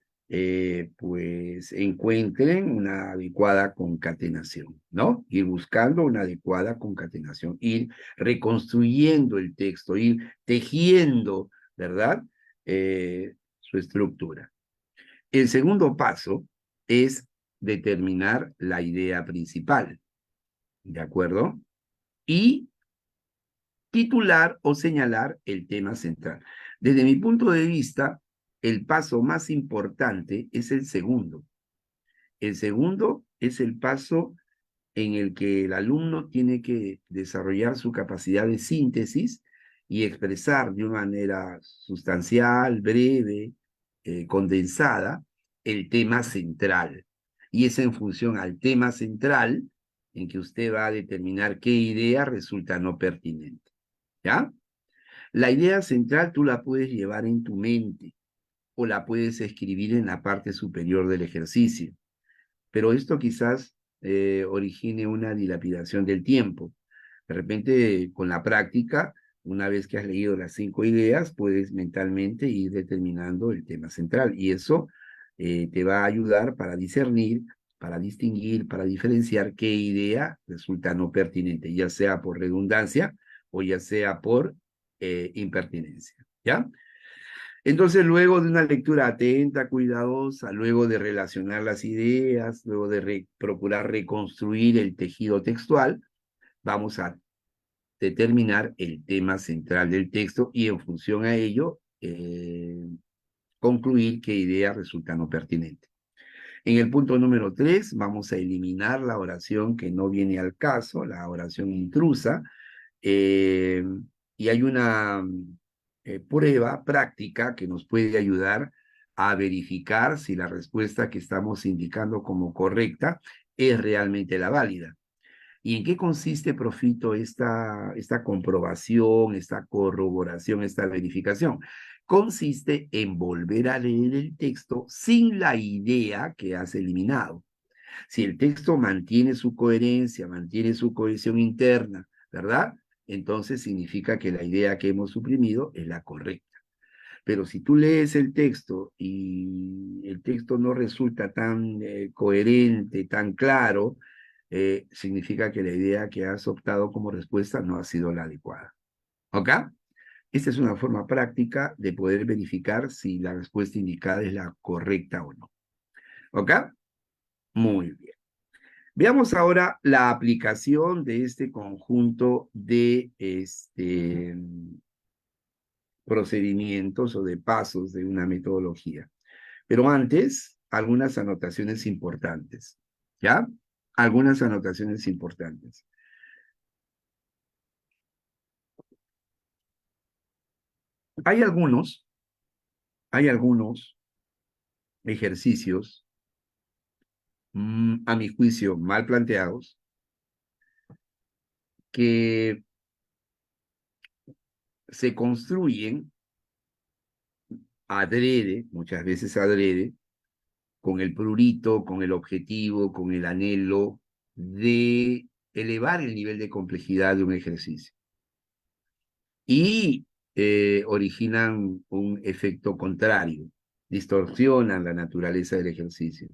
[SPEAKER 1] pues encuentren una adecuada concatenación, ¿no? Ir buscando una adecuada concatenación, ir reconstruyendo el texto, ir tejiendo, ¿verdad? Su estructura. El segundo paso es determinar la idea principal, ¿de acuerdo? Y titular o señalar el tema central. Desde mi punto de vista, el paso más importante es el segundo. El segundo es el paso en el que el alumno tiene que desarrollar su capacidad de síntesis y expresar de una manera sustancial, breve, condensada, el tema central. Y es en función al tema central en que usted va a determinar qué idea resulta no pertinente. ¿Ya? La idea central tú la puedes llevar en tu mente o la puedes escribir en la parte superior del ejercicio. Pero esto quizás origine una dilapidación del tiempo. De repente, con la práctica, una vez que has leído las 5 ideas, puedes mentalmente ir determinando el tema central. Y eso te va a ayudar para discernir, para distinguir, para diferenciar qué idea resulta no pertinente, ya sea por redundancia o ya sea por impertinencia. ¿Ya? Entonces, luego de una lectura atenta, cuidadosa, luego de relacionar las ideas, luego de procurar reconstruir el tejido textual, vamos a determinar el tema central del texto y en función a ello, concluir qué idea resulta no pertinente. En el punto número 3, vamos a eliminar la oración que no viene al caso, la oración intrusa, y hay una prueba práctica que nos puede ayudar a verificar si la respuesta que estamos indicando como correcta es realmente la válida. ¿Y en qué consiste, Profito, esta comprobación, esta corroboración, esta verificación? Consiste en volver a leer el texto sin la idea que has eliminado. Si el texto mantiene su coherencia, mantiene su cohesión interna, ¿verdad? Entonces significa que la idea que hemos suprimido es la correcta. Pero si tú lees el texto y el texto no resulta tan coherente, tan claro, significa que la idea que has optado como respuesta no ha sido la adecuada. ¿Ok? Esta es una forma práctica de poder verificar si la respuesta indicada es la correcta o no. ¿Ok? Muy bien. Veamos ahora la aplicación de este conjunto de procedimientos o de pasos de una metodología. Pero antes, algunas anotaciones importantes, ¿ya? Algunas anotaciones importantes. Hay algunos ejercicios, a mi juicio, mal planteados, que se construyen adrede, muchas veces adrede, con el prurito, con el objetivo, con el anhelo de elevar el nivel de complejidad de un ejercicio. Y originan un efecto contrario, distorsionan la naturaleza del ejercicio,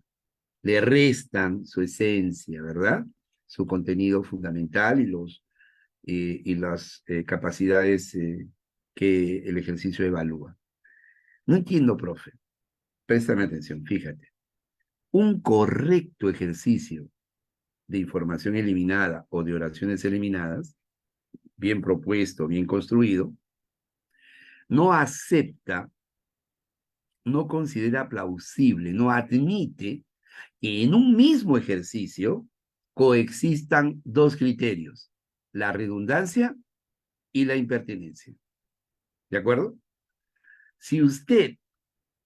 [SPEAKER 1] le restan su esencia, ¿verdad? Su contenido fundamental y las capacidades que el ejercicio evalúa. No entiendo, profe. Préstame atención, fíjate. Un correcto ejercicio de información eliminada o de oraciones eliminadas, bien propuesto, bien construido, no acepta, no considera plausible, no admite que en un mismo ejercicio coexistan dos criterios, la redundancia y la impertinencia. ¿De acuerdo? Si usted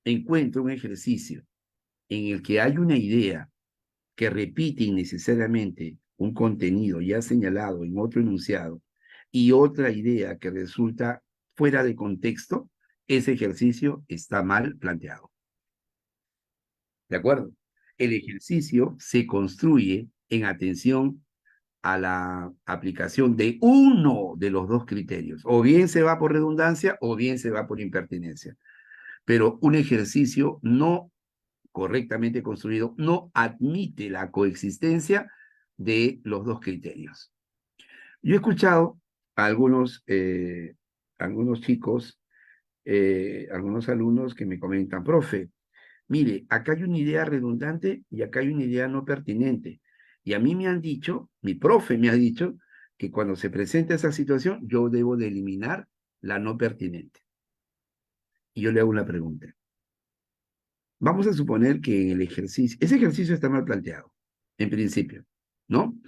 [SPEAKER 1] encuentra un ejercicio en el que hay una idea que repite innecesariamente un contenido ya señalado en otro enunciado y otra idea que resulta fuera de contexto, ese ejercicio está mal planteado. ¿De acuerdo? El ejercicio se construye en atención a la aplicación de uno de los dos criterios. O bien se va por redundancia o bien se va por impertinencia. Pero un ejercicio no correctamente construido no admite la coexistencia de los dos criterios. Yo he escuchado a algunos chicos, algunos alumnos que me comentan, profe, mire, acá hay una idea redundante y acá hay una idea no pertinente. Y a mí me han dicho, mi profe me ha dicho, que cuando se presenta esa situación, yo debo de eliminar la no pertinente. Y yo le hago una pregunta. Vamos a suponer que en el ejercicio, ese ejercicio está mal planteado, en principio, ¿no?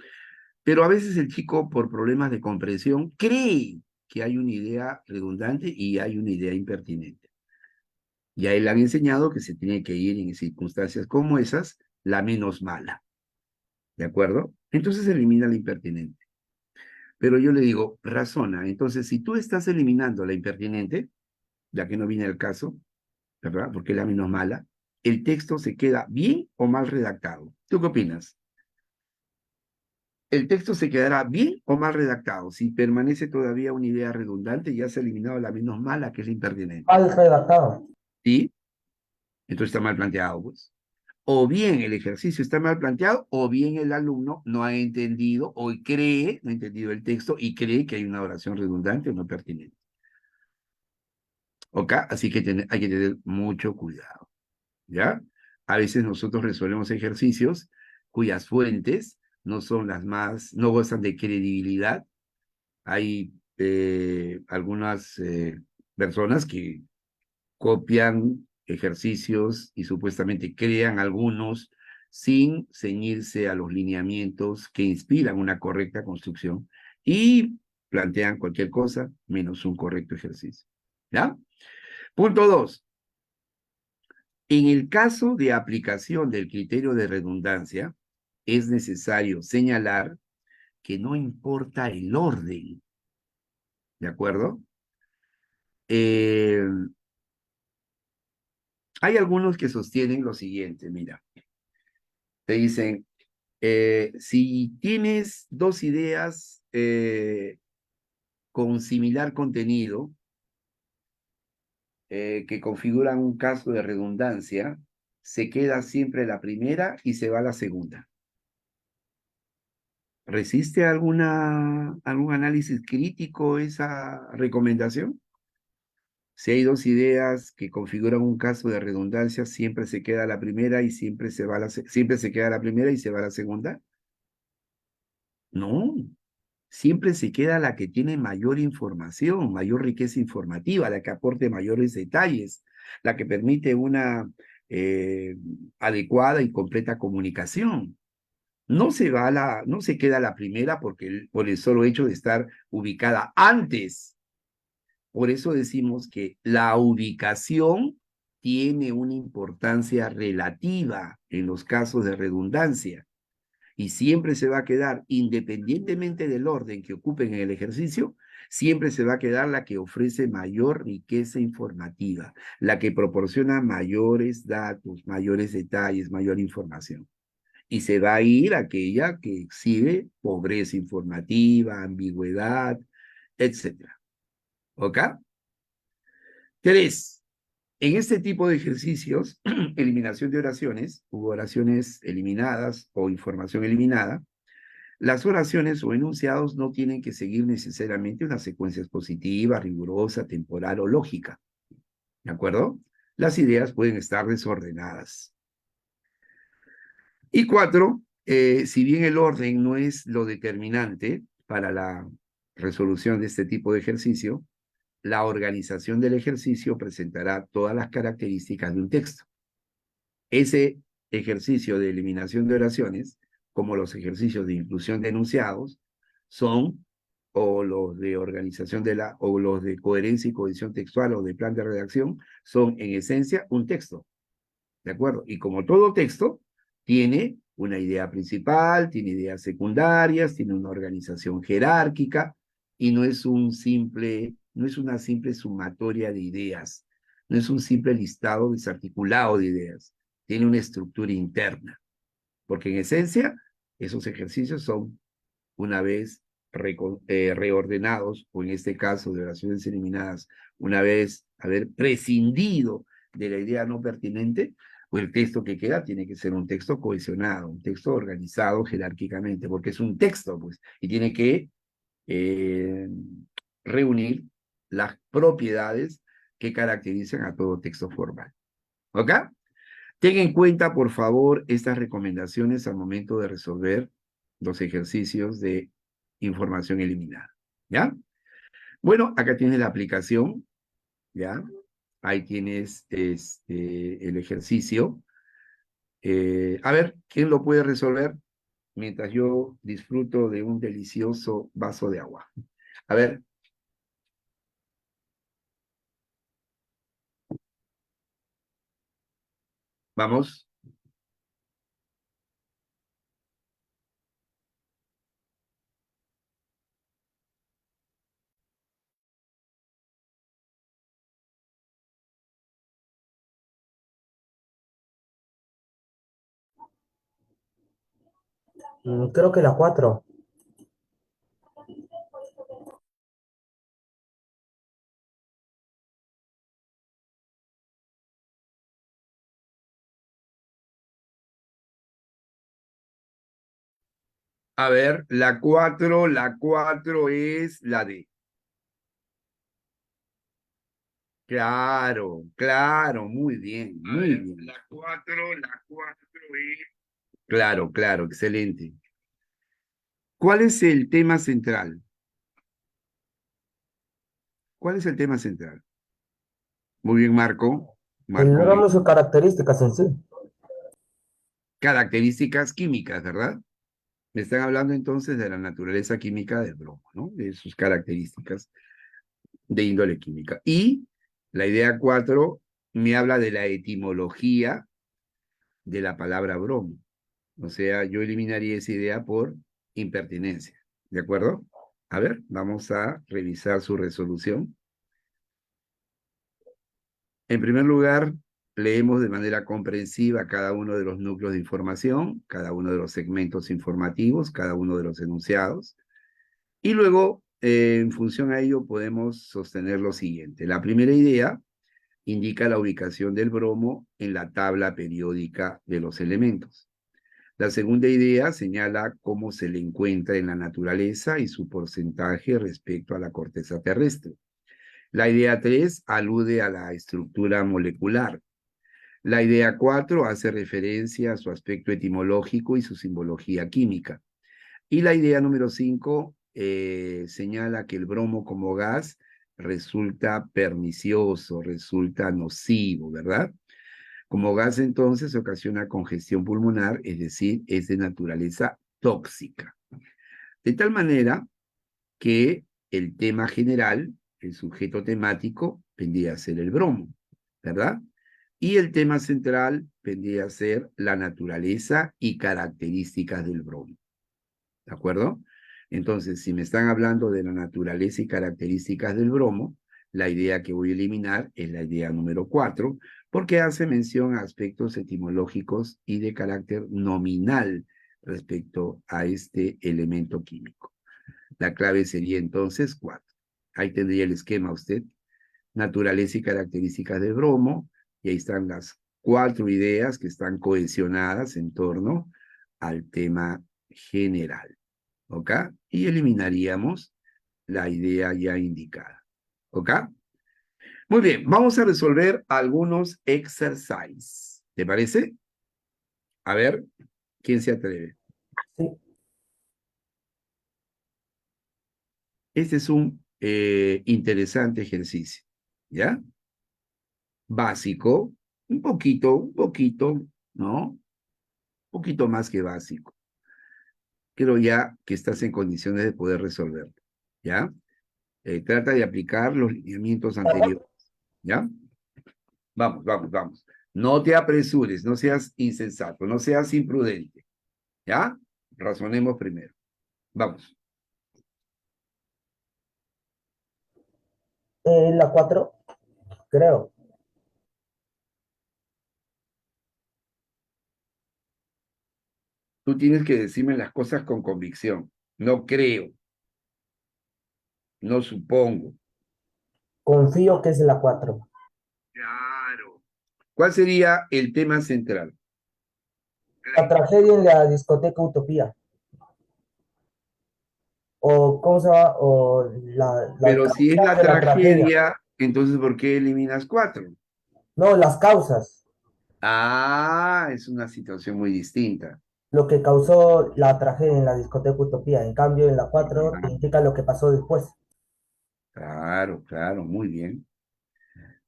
[SPEAKER 1] Pero a veces el chico, por problemas de comprensión, cree que hay una idea redundante y hay una idea impertinente. Y a él le han enseñado que se tiene que ir en circunstancias como esas, la menos mala. ¿De acuerdo? Entonces se elimina la impertinente. Pero yo le digo, razona. Entonces, si tú estás eliminando la impertinente, ya que no viene el caso, ¿verdad? Porque es la menos mala, el texto se queda bien o mal redactado. ¿Tú qué opinas? El texto se quedará bien o mal redactado. Si permanece todavía una idea redundante, ya se ha eliminado la menos mala, que es la impertinente.
[SPEAKER 3] Mal redactado.
[SPEAKER 1] ¿Sí? Entonces está mal planteado, pues. O bien el ejercicio está mal planteado, o bien el alumno no ha entendido o cree, no ha entendido el texto y cree que hay una oración redundante o no pertinente. ¿Ok? Así que hay que tener mucho cuidado. ¿Ya? A veces nosotros resolvemos ejercicios cuyas fuentes no son las más, no gozan de credibilidad. Hay algunas personas que copian ejercicios y supuestamente crean algunos sin ceñirse a los lineamientos que inspiran una correcta construcción y plantean cualquier cosa menos un correcto ejercicio. ¿Ya? Punto 2. En el caso de aplicación del criterio de redundancia, es necesario señalar que no importa el orden, ¿de acuerdo? Hay algunos que sostienen lo siguiente, mira, te dicen, si tienes dos ideas con similar contenido que configuran un caso de redundancia, se queda siempre la primera y se va la segunda. ¿Resiste algún análisis crítico esa recomendación? Si hay dos ideas que configuran un caso de redundancia, siempre se queda la primera y siempre se queda la primera y se va la segunda. No, siempre se queda la que tiene mayor información, mayor riqueza informativa, la que aporte mayores detalles, la que permite una adecuada y completa comunicación. No se queda la primera por el solo hecho de estar ubicada antes. Por eso decimos que la ubicación tiene una importancia relativa en los casos de redundancia y siempre se va a quedar, independientemente del orden que ocupen en el ejercicio, siempre se va a quedar la que ofrece mayor riqueza informativa, la que proporciona mayores datos, mayores detalles, mayor información. Y se va a ir aquella que exhibe pobreza informativa, ambigüedad, etcétera. ¿Ok? 3. En este tipo de ejercicios, eliminación de oraciones, hubo oraciones eliminadas o información eliminada, las oraciones o enunciados no tienen que seguir necesariamente una secuencia expositiva, rigurosa, temporal o lógica. ¿De acuerdo? Las ideas pueden estar desordenadas. Y 4, si bien el orden no es lo determinante para la resolución de este tipo de ejercicio, la organización del ejercicio presentará todas las características de un texto. Ese ejercicio de eliminación de oraciones, como los ejercicios de inclusión de enunciados, son, o los de organización o los de coherencia y cohesión textual o de plan de redacción, son en esencia un texto. ¿De acuerdo? Y como todo texto, tiene una idea principal, tiene ideas secundarias, tiene una organización jerárquica, y no es una simple sumatoria de ideas, no es un simple listado desarticulado de ideas, tiene una estructura interna, porque en esencia, esos ejercicios son, una vez reordenados, o en este caso de oraciones eliminadas, una vez haber prescindido de la idea no pertinente, pues el texto que queda tiene que ser un texto cohesionado, un texto organizado jerárquicamente, porque es un texto, pues, y tiene que reunir las propiedades que caracterizan a todo texto formal. ¿Ok? Ten en cuenta, por favor, estas recomendaciones al momento de resolver los ejercicios de información eliminada. ¿Ya? Bueno, acá tienes la aplicación, ¿ya? Ahí tienes el ejercicio. A ver, ¿quién lo puede resolver? Mientras yo disfruto de un delicioso vaso de agua. A ver. Vamos.
[SPEAKER 3] Creo que la 4.
[SPEAKER 1] A ver, la 4 es la D. Claro, claro, muy bien, muy bien. La 4 es... Claro, claro, excelente. ¿Cuál es el tema central? ¿Cuál es el tema central? Muy bien, Marco.
[SPEAKER 3] El
[SPEAKER 1] Marco, muy
[SPEAKER 3] bromo y
[SPEAKER 1] bien.
[SPEAKER 3] sus características en sí.
[SPEAKER 1] Características químicas, ¿verdad? Me están hablando entonces de la naturaleza química del bromo, ¿no? De sus características de índole química. Y la idea 4 me habla de la etimología de la palabra bromo. O sea, yo eliminaría esa idea por impertinencia. ¿De acuerdo? A ver, vamos a revisar su resolución. En primer lugar, leemos de manera comprensiva cada uno de los núcleos de información, cada uno de los segmentos informativos, cada uno de los enunciados. Y luego, en función a ello, podemos sostener lo siguiente. La primera idea indica la ubicación del bromo en la tabla periódica de los elementos. La segunda idea señala cómo se le encuentra en la naturaleza y su porcentaje respecto a la corteza terrestre. La idea 3 alude a la estructura molecular. La idea 4 hace referencia a su aspecto etimológico y su simbología química. Y la idea número 5 señala que el bromo como gas resulta pernicioso, resulta nocivo, ¿verdad? Como gas entonces ocasiona congestión pulmonar, es decir, es de naturaleza tóxica. De tal manera que el tema general, el sujeto temático, vendría a ser el bromo, ¿verdad? Y el tema central vendría a ser la naturaleza y características del bromo, ¿de acuerdo? Entonces, si me están hablando de la naturaleza y características del bromo, la idea que voy a eliminar es la idea número 4, porque hace mención a aspectos etimológicos y de carácter nominal respecto a este elemento químico. La clave sería entonces 4. Ahí tendría el esquema usted. Naturaleza y características del bromo, y ahí están las 4 ideas que están cohesionadas en torno al tema general. ¿Ok? Y eliminaríamos la idea ya indicada. ¿Ok? Muy bien, vamos a resolver algunos exercises. ¿Te parece? A ver, ¿quién se atreve?
[SPEAKER 3] Sí.
[SPEAKER 1] Este es un interesante ejercicio, ¿ya? Básico, un poquito, ¿no? Un poquito más que básico. Creo ya que estás en condiciones de poder resolverlo, ¿ya? Trata de aplicar los lineamientos anteriores, ¿ya? Vamos. No te apresures, no seas insensato, no seas imprudente, ¿ya? Razonemos primero. Vamos.
[SPEAKER 3] La 4, creo.
[SPEAKER 1] Tú tienes que decirme las cosas con convicción. No creo, no supongo.
[SPEAKER 3] Confío que es la 4.
[SPEAKER 1] Claro. ¿Cuál sería el tema central?
[SPEAKER 3] La tragedia en la discoteca Utopía. O, ¿cómo se llama? O la
[SPEAKER 1] Pero si es
[SPEAKER 3] causa
[SPEAKER 1] la
[SPEAKER 3] de la tragedia.
[SPEAKER 1] tragedia, entonces ¿por qué eliminas 4?
[SPEAKER 3] No, las causas.
[SPEAKER 1] Ah, es una situación muy distinta.
[SPEAKER 3] Lo que causó la tragedia en la discoteca Utopía. En cambio, en la 4 te
[SPEAKER 1] Ah,
[SPEAKER 3] indica lo que pasó después.
[SPEAKER 1] claro, muy bien.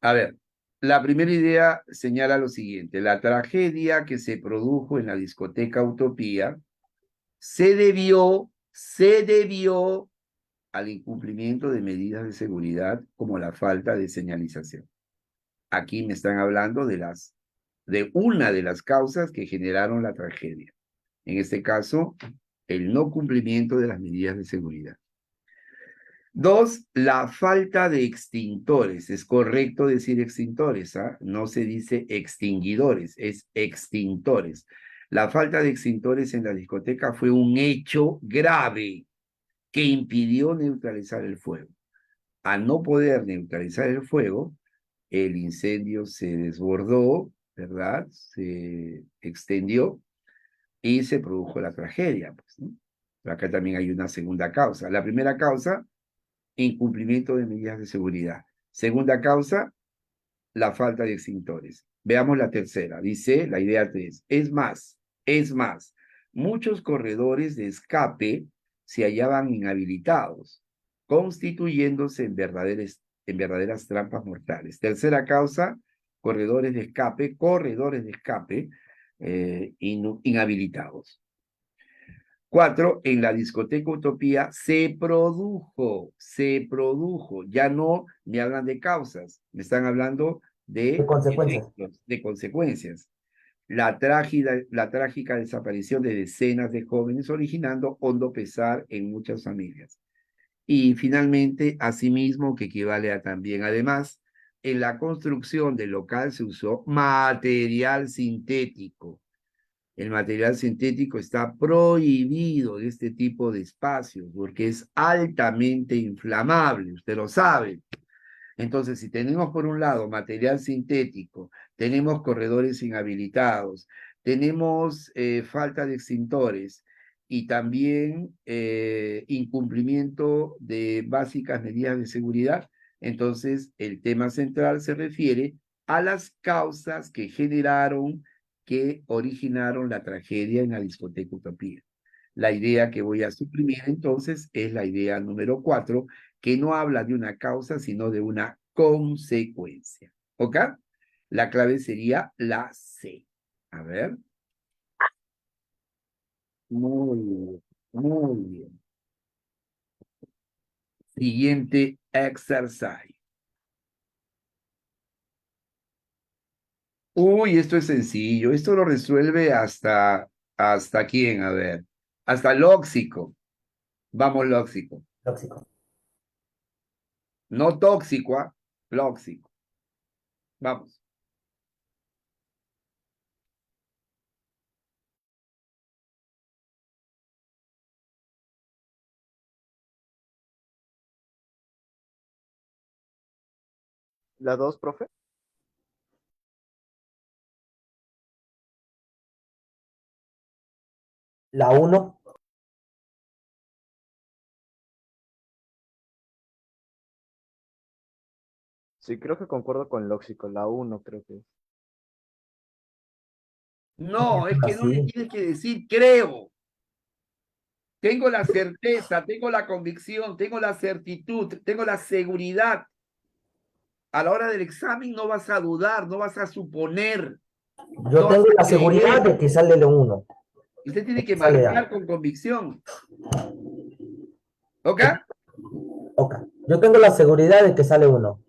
[SPEAKER 1] A ver, la primera idea señala lo siguiente: la tragedia que se produjo en la discoteca Utopía se debió al incumplimiento de medidas de seguridad como la falta de señalización. Aquí me están hablando de una de las causas que generaron la tragedia. En este caso, el no cumplimiento de las medidas de seguridad. 2, la falta de extintores. Es correcto decir extintores, ¿ah? No se dice extinguidores, es extintores. La falta de extintores en la discoteca fue un hecho grave que impidió neutralizar el fuego. Al no poder neutralizar el fuego, el incendio se desbordó, ¿verdad? Se extendió y se produjo la tragedia, pues, ¿no? Pero acá también hay una segunda causa. La primera causa, incumplimiento de medidas de seguridad. Segunda causa, la falta de extintores. Veamos la tercera. Dice la idea 3. Es más, muchos corredores de escape se hallaban inhabilitados, constituyéndose en verdaderas trampas mortales. Tercera causa, corredores de escape inhabilitados. 4, en la discoteca Utopía se produjo, ya no me hablan de causas, me están hablando
[SPEAKER 3] De
[SPEAKER 1] de
[SPEAKER 3] consecuencias.
[SPEAKER 1] efectos, de consecuencias. La trágica desaparición de decenas de jóvenes originando hondo pesar en muchas familias. Y finalmente, asimismo, que equivale a también, además, en la construcción del local se usó material sintético. El material sintético está prohibido de este tipo de espacios porque es altamente inflamable, usted lo sabe. Entonces, si tenemos por un lado material sintético, tenemos corredores inhabilitados, tenemos falta de extintores y también incumplimiento de básicas medidas de seguridad, entonces el tema central se refiere a las causas que originaron la tragedia en la discoteca Utopía. La idea que voy a suprimir entonces es la idea número 4, que no habla de una causa, sino de una consecuencia. ¿Ok? La clave sería la C. A ver. Muy bien, muy bien. Siguiente exercise. Uy, esto es sencillo. Esto lo resuelve ¿hasta quién? A ver. Hasta lóxico. Vamos, lóxico.
[SPEAKER 3] Tóxico.
[SPEAKER 1] No tóxico, ¿ah? Lóxico. Vamos.
[SPEAKER 4] ¿La 2, profe?
[SPEAKER 3] La 1,
[SPEAKER 4] Sí, creo que concuerdo con Lóxico. La 1 creo que es.
[SPEAKER 1] No, es que no le
[SPEAKER 3] así.
[SPEAKER 1] tienes que decir creo. Tengo la certeza, tengo la convicción, tengo la certitud, tengo la seguridad. A la hora del examen no vas a dudar, no vas a suponer,
[SPEAKER 3] Yo
[SPEAKER 1] no vas
[SPEAKER 3] tengo
[SPEAKER 1] a
[SPEAKER 3] la seguridad
[SPEAKER 1] creer.
[SPEAKER 3] de que sale la 1.
[SPEAKER 1] Usted tiene que
[SPEAKER 3] Sale A.
[SPEAKER 1] marcar con convicción. ¿Ok?
[SPEAKER 3] Ok. Yo tengo la seguridad de que sale 1.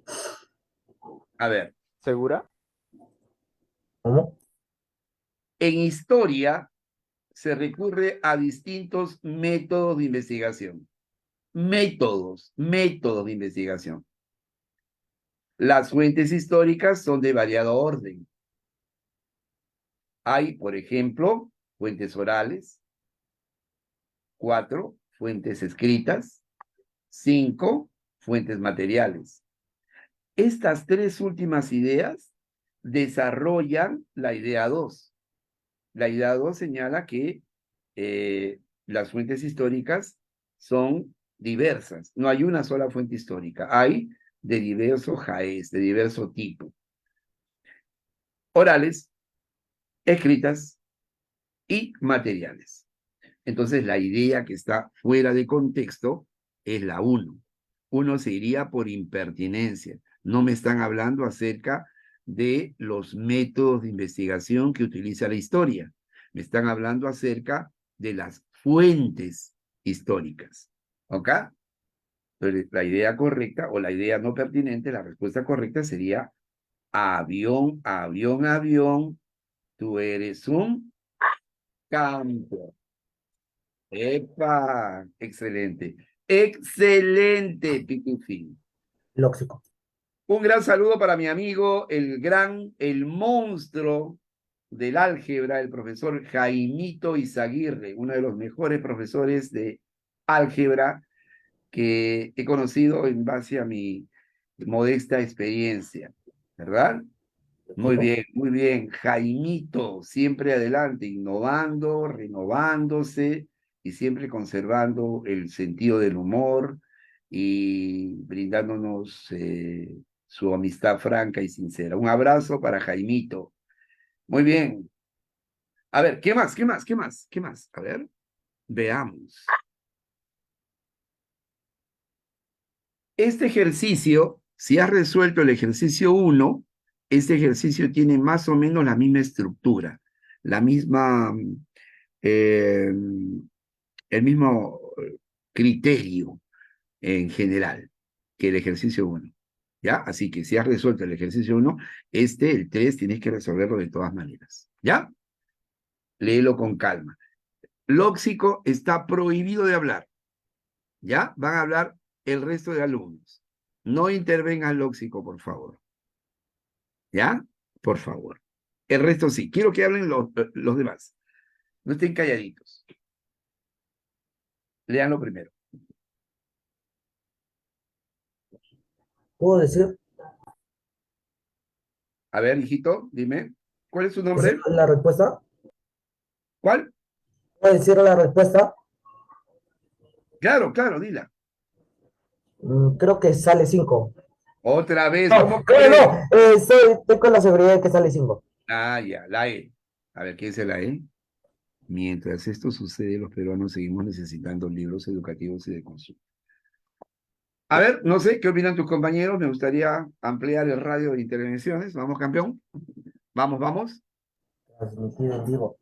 [SPEAKER 1] A ver,
[SPEAKER 4] ¿Segura?
[SPEAKER 3] ¿Cómo?
[SPEAKER 1] en historia se recurre a distintos métodos de investigación. Métodos de investigación. Las fuentes históricas son de variado orden. Hay, por ejemplo, fuentes orales, 4, fuentes escritas, 5, fuentes materiales. Estas 3 últimas ideas desarrollan la idea 2. La idea 2 señala que las fuentes históricas son diversas. No hay una sola fuente histórica. Hay de diverso jaez, de diverso tipo. Orales, escritas y materiales. Entonces, la idea que está fuera de contexto es la 1. Uno se iría por impertinencia. No me están hablando acerca de los métodos de investigación que utiliza la historia. Me están hablando acerca de las fuentes históricas. ¿Ok? Entonces, la idea correcta o la idea no pertinente, la respuesta correcta sería avión, avión, avión, tú eres un campo. ¡Epa! Excelente. Excelente, Pitufín.
[SPEAKER 3] Lóxico.
[SPEAKER 1] Un gran saludo para mi amigo, el monstruo del álgebra, el profesor Jaimito Izaguirre, uno de los mejores profesores de álgebra que he conocido en base a mi modesta experiencia, ¿verdad? Muy bien. Jaimito, siempre adelante, innovando, renovándose y siempre conservando el sentido del humor y brindándonos su amistad franca y sincera. Un abrazo para Jaimito. Muy bien. A ver, ¿qué más? ¿Qué más? ¿Qué más? ¿Qué más? A ver, veamos. Este ejercicio, si has resuelto el ejercicio 1, este ejercicio tiene más o menos la misma estructura, la misma, eh, el mismo criterio en general que el ejercicio 1. ¿Ya? Así que si has resuelto el ejercicio 1, el 3, tienes que resolverlo de todas maneras. ¿Ya? Léelo con calma. Lóxico está prohibido de hablar. ¿Ya? Van a hablar el resto de alumnos. No intervenga lóxico, por favor. ¿Ya? Por favor. El resto sí. Quiero que hablen los demás. No estén calladitos. Leanlo primero.
[SPEAKER 3] ¿Puedo decir
[SPEAKER 1] A ver, hijito, dime. ¿Cuál es su nombre?
[SPEAKER 3] la respuesta?
[SPEAKER 1] ¿Cuál?
[SPEAKER 3] ¿Puedo decir la respuesta?
[SPEAKER 1] Claro, claro, dila.
[SPEAKER 3] Creo que sale 5.
[SPEAKER 1] Otra vez,
[SPEAKER 3] No,
[SPEAKER 1] ¿cómo
[SPEAKER 3] creo
[SPEAKER 1] crees?
[SPEAKER 3] no. Tengo la seguridad de que sale 5.
[SPEAKER 1] Ah, ya, la E. A ver, ¿qué dice la E? Mientras esto sucede, los peruanos seguimos necesitando libros educativos y de consumo. A ver, no sé, ¿qué opinan tus compañeros? Me gustaría ampliar el radio de intervenciones. Vamos, campeón. Vamos, vamos.
[SPEAKER 3] Transmitido en vivo.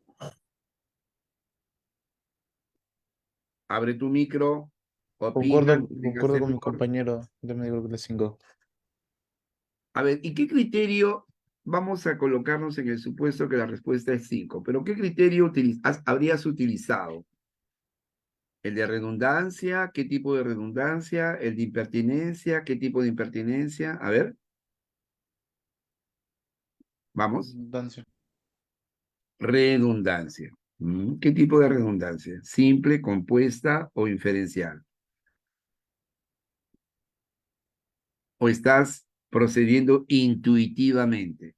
[SPEAKER 1] Abre tu micro. Opina.
[SPEAKER 5] Concuerdo, concuerdo con mi compañero de medio grupo de 5.
[SPEAKER 1] A ver, ¿y qué criterio? Vamos a colocarnos en el supuesto que la respuesta es 5, pero ¿qué criterio habrías utilizado? ¿El de redundancia? ¿Qué tipo de redundancia? ¿El de impertinencia? ¿Qué tipo de impertinencia? A ver, vamos.
[SPEAKER 5] Dancia.
[SPEAKER 1] Redundancia. ¿Qué tipo de redundancia? ¿Simple, compuesta o inferencial? ¿O estás procediendo intuitivamente?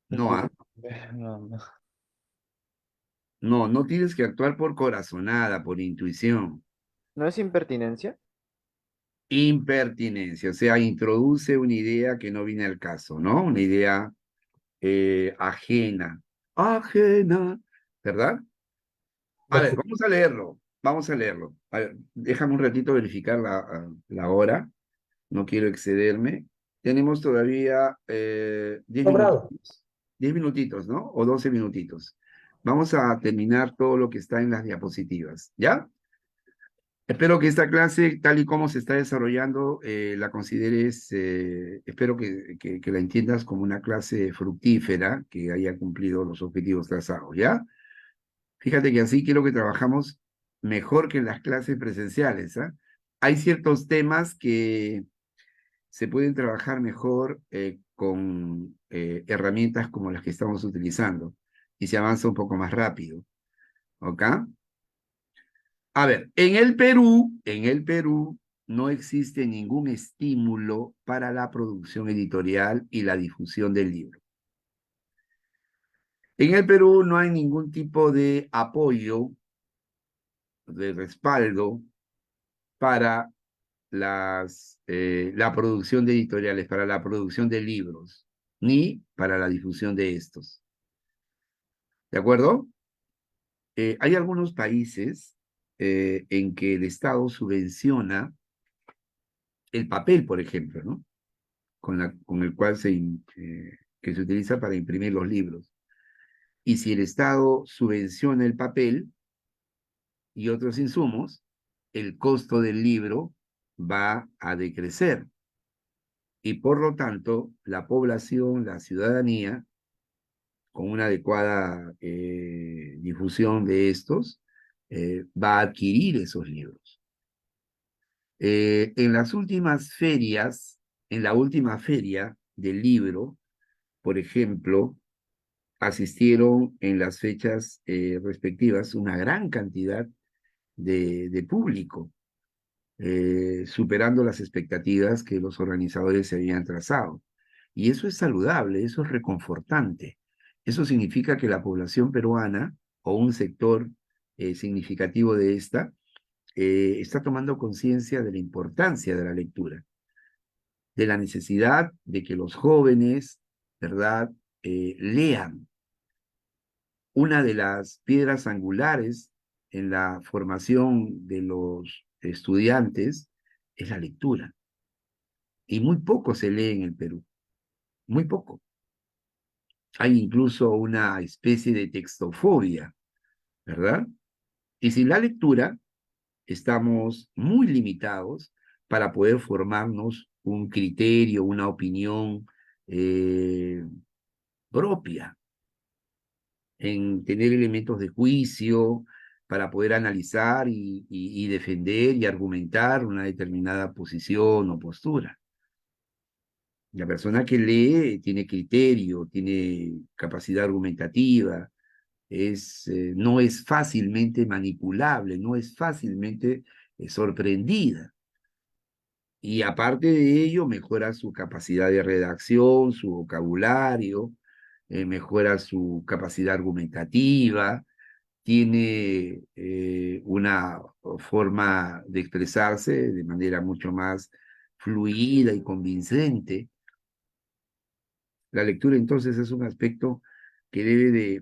[SPEAKER 1] No,
[SPEAKER 5] No, no.
[SPEAKER 1] no tienes que actuar por corazonada, por intuición.
[SPEAKER 4] ¿No es impertinencia?
[SPEAKER 1] Impertinencia, o sea, introduce una idea que no viene al caso, ¿no? Una idea ajena, ¿verdad? A ver, vamos a leerlo. A ver, déjame un ratito verificar la hora, no quiero excederme. Tenemos todavía 10
[SPEAKER 3] Sobrado.
[SPEAKER 1] minutitos, 10 minutitos, ¿no? O 12 minutitos. Vamos a terminar todo lo que está en las diapositivas, ¿ya? Espero que esta clase, tal y como se está desarrollando, la consideres, espero que la entiendas como una clase fructífera, que haya cumplido los objetivos trazados, ¿ya? Fíjate que así quiero que trabajamos mejor que en las clases presenciales, ¿ah? Hay ciertos temas que se pueden trabajar mejor con herramientas como las que estamos utilizando y se avanza un poco más rápido, ¿ok? A ver, en el Perú no existe ningún estímulo para la producción editorial y la difusión del libro. En el Perú no hay ningún tipo de apoyo, de respaldo para la producción de editoriales, para la producción de libros, ni para la difusión de estos. ¿De acuerdo? Hay algunos países en que el Estado subvenciona el papel, por ejemplo, ¿no? Con el cual que se utiliza para imprimir los libros. Y si el Estado subvenciona el papel y otros insumos, el costo del libro va a decrecer. Y por lo tanto, la población, la ciudadanía, con una adecuada difusión de estos, va a adquirir esos libros. En las últimas ferias, en la última feria del libro, por ejemplo, asistieron en las fechas respectivas una gran cantidad de público, superando las expectativas que los organizadores se habían trazado. Y eso es saludable, eso es reconfortante. Eso significa que la población peruana o un sector significativo de esta está tomando conciencia de la importancia de la lectura, de la necesidad de que los jóvenes, ¿verdad?, lean. Una de las piedras angulares en la formación de los estudiantes es la lectura. Y muy poco se lee en el Perú, muy poco. Hay incluso una especie de textofobia, ¿verdad? Y sin la lectura estamos muy limitados para poder formarnos un criterio, una opinión propia, en tener elementos de juicio para poder analizar y defender y argumentar una determinada posición o postura. La persona que lee tiene criterio, tiene capacidad argumentativa, no es fácilmente manipulable, no es fácilmente sorprendida. Y aparte de ello, mejora su capacidad de redacción, su vocabulario, mejora su capacidad argumentativa, tiene una forma de expresarse de manera mucho más fluida y convincente. La lectura entonces es un aspecto que debe de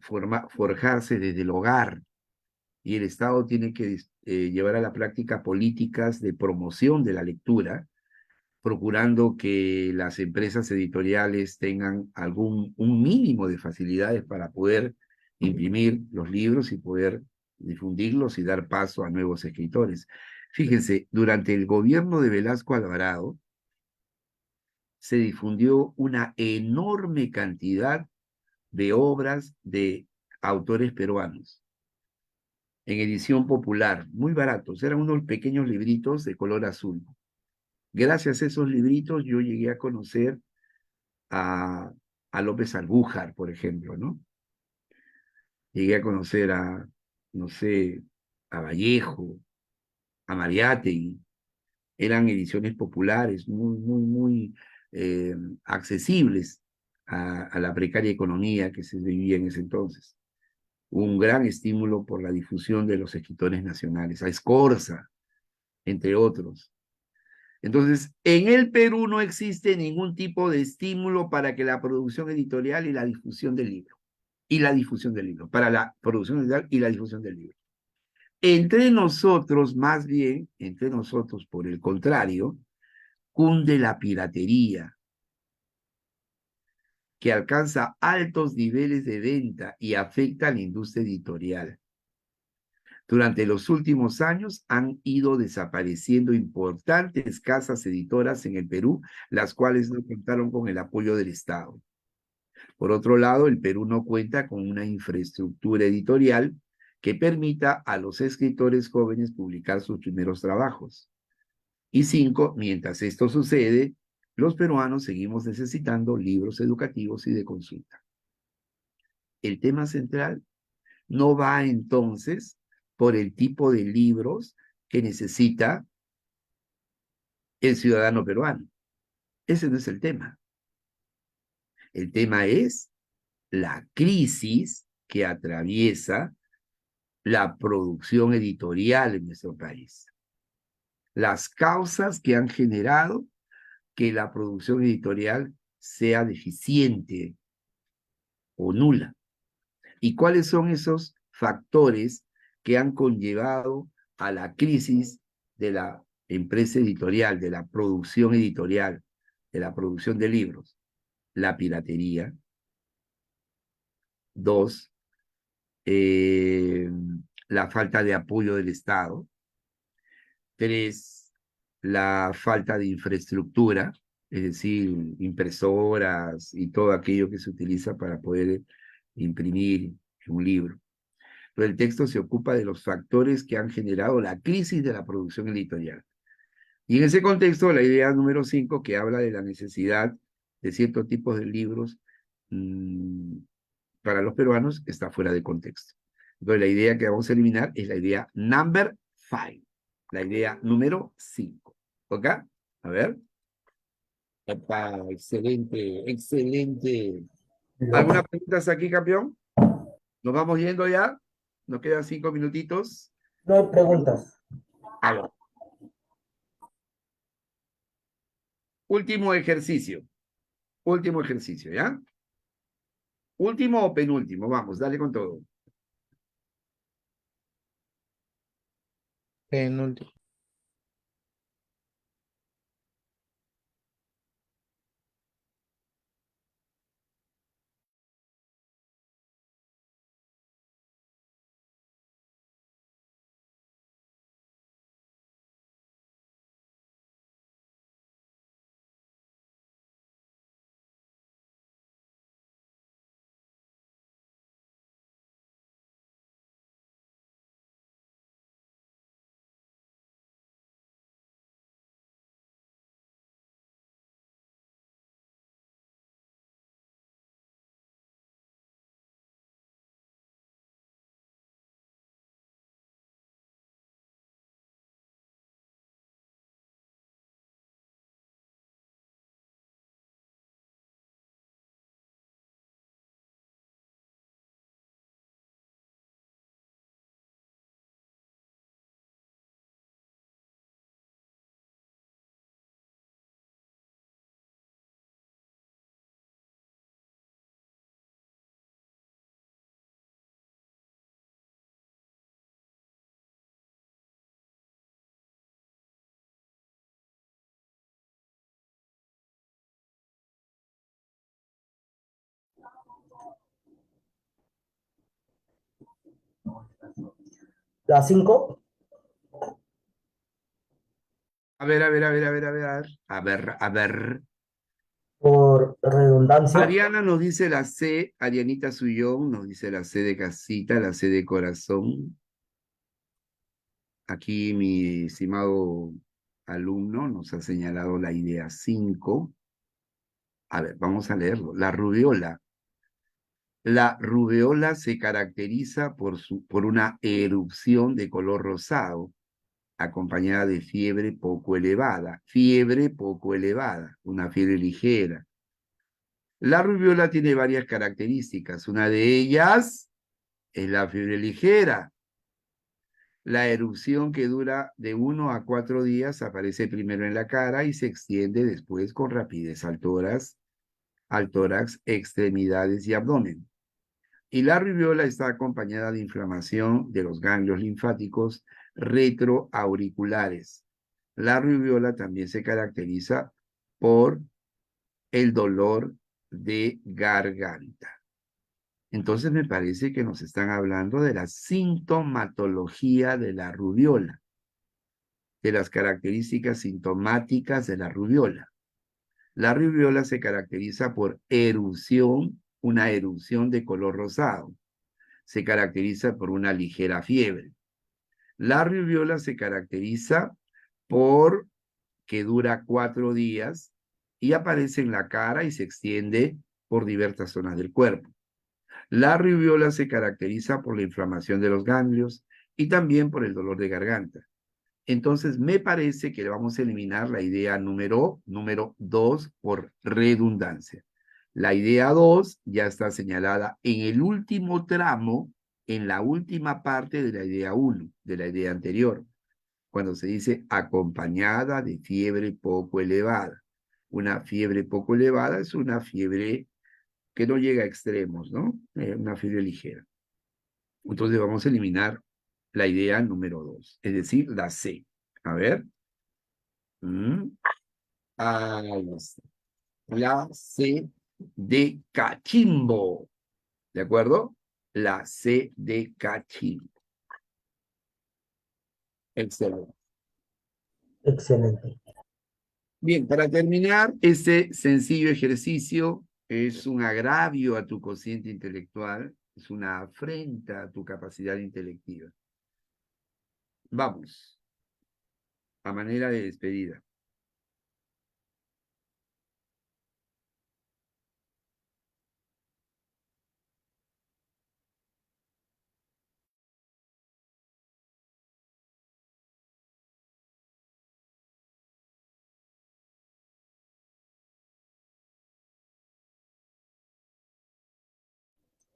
[SPEAKER 1] forjarse desde el hogar, y el Estado tiene que llevar a la práctica políticas de promoción de la lectura, procurando que las empresas editoriales tengan un mínimo de facilidades para poder imprimir los libros y poder difundirlos y dar paso a nuevos escritores. Fíjense, durante el gobierno de Velasco Alvarado se difundió una enorme cantidad de obras de autores peruanos en edición popular, muy baratos, eran unos pequeños libritos de color azul. Gracias a esos libritos yo llegué a conocer a, a López Albújar, por ejemplo, ¿no? Llegué a conocer a, no sé, a Vallejo, a Mariátegui. Eran ediciones populares, muy accesibles a la precaria economía que se vivía en ese entonces. Un gran estímulo por la difusión de los escritores nacionales, a Escorza, entre otros. Entonces, en el Perú no existe ningún tipo de estímulo para que la producción editorial y la difusión del libro, para la producción editorial y la difusión del libro. Entre nosotros, más bien, entre nosotros, por el contrario, cunde la piratería, que alcanza altos niveles de venta y afecta a la industria editorial. Durante los últimos años han ido desapareciendo importantes casas editoras en el Perú, las cuales no contaron con el apoyo del Estado. Por otro lado, el Perú no cuenta con una infraestructura editorial que permita a los escritores jóvenes publicar sus primeros trabajos. Y 5, mientras esto sucede, los peruanos seguimos necesitando libros educativos y de consulta. El tema central no va entonces por el tipo de libros que necesita el ciudadano peruano. Ese no es el tema. El tema es la crisis que atraviesa la producción editorial en nuestro país. Las causas que han generado que la producción editorial sea deficiente o nula. ¿Y cuáles son esos factores que han conllevado a la crisis de la empresa editorial, de la producción editorial, de la producción de libros? La piratería. 2, la falta de apoyo del Estado. 3, la falta de infraestructura, es decir, impresoras y todo aquello que se utiliza para poder imprimir un libro. Pero el texto se ocupa de los factores que han generado la crisis de la producción editorial. Y en ese contexto, la idea número 5, que habla de la necesidad de ciertos tipos de libros para los peruanos, está fuera de contexto. Entonces, la idea que vamos a eliminar es la idea number 5, la idea número 5. ¿Ok? A ver. Epa, excelente, excelente. ¿Alguna pregunta hasta aquí, campeón? ¿Nos vamos yendo ya? Nos quedan 5 minutitos.
[SPEAKER 3] No hay preguntas.
[SPEAKER 1] A ver. Último ejercicio. Último ejercicio, ¿ya? Último o penúltimo. Vamos, dale con todo.
[SPEAKER 5] Penúltimo.
[SPEAKER 3] La 5,
[SPEAKER 1] A ver, a ver, a ver, a ver, a ver, a ver, a ver.
[SPEAKER 3] por redundancia.
[SPEAKER 1] Ariana nos dice la C, Arianita Suyón nos dice la C de casita, la C de corazón. Aquí mi estimado alumno nos ha señalado la idea 5. A ver, vamos a leerlo. La rubiola. La rubeola se caracteriza por una erupción de color rosado, acompañada de fiebre poco elevada. Fiebre poco elevada, una fiebre ligera. La rubiola tiene varias características. Una de ellas es la fiebre ligera. La erupción, que dura de 1 a 4 días, aparece primero en la cara y se extiende después con rapidez al tórax, extremidades y abdomen. Y la rubiola está acompañada de inflamación de los ganglios linfáticos retroauriculares. La rubiola también se caracteriza por el dolor de garganta. Entonces me parece que nos están hablando de la sintomatología de la rubiola, de las características sintomáticas de la rubiola. La rubiola se caracteriza por erupción, una erupción de color rosado. Se caracteriza por una ligera fiebre. La rubiola se caracteriza por que dura 4 días y aparece en la cara y se extiende por diversas zonas del cuerpo. La rubiola se caracteriza por la inflamación de los ganglios y también por el dolor de garganta. Entonces, me parece que le vamos a eliminar la idea número 2 por redundancia. La idea 2 ya está señalada en el último tramo, en la última parte de la idea 1, de la idea anterior, cuando se dice acompañada de fiebre poco elevada. Una fiebre poco elevada es una fiebre que no llega a extremos, ¿no? Una fiebre ligera. Entonces vamos a eliminar la idea número 2, es decir, la C. A ver. Ahí está. La C de cachimbo. ¿De acuerdo? La C de cachimbo. Excelente.
[SPEAKER 3] Excelente.
[SPEAKER 1] Bien, para terminar, este sencillo ejercicio es un agravio a tu cociente intelectual, es una afrenta a tu capacidad intelectiva. Vamos, a manera de despedida.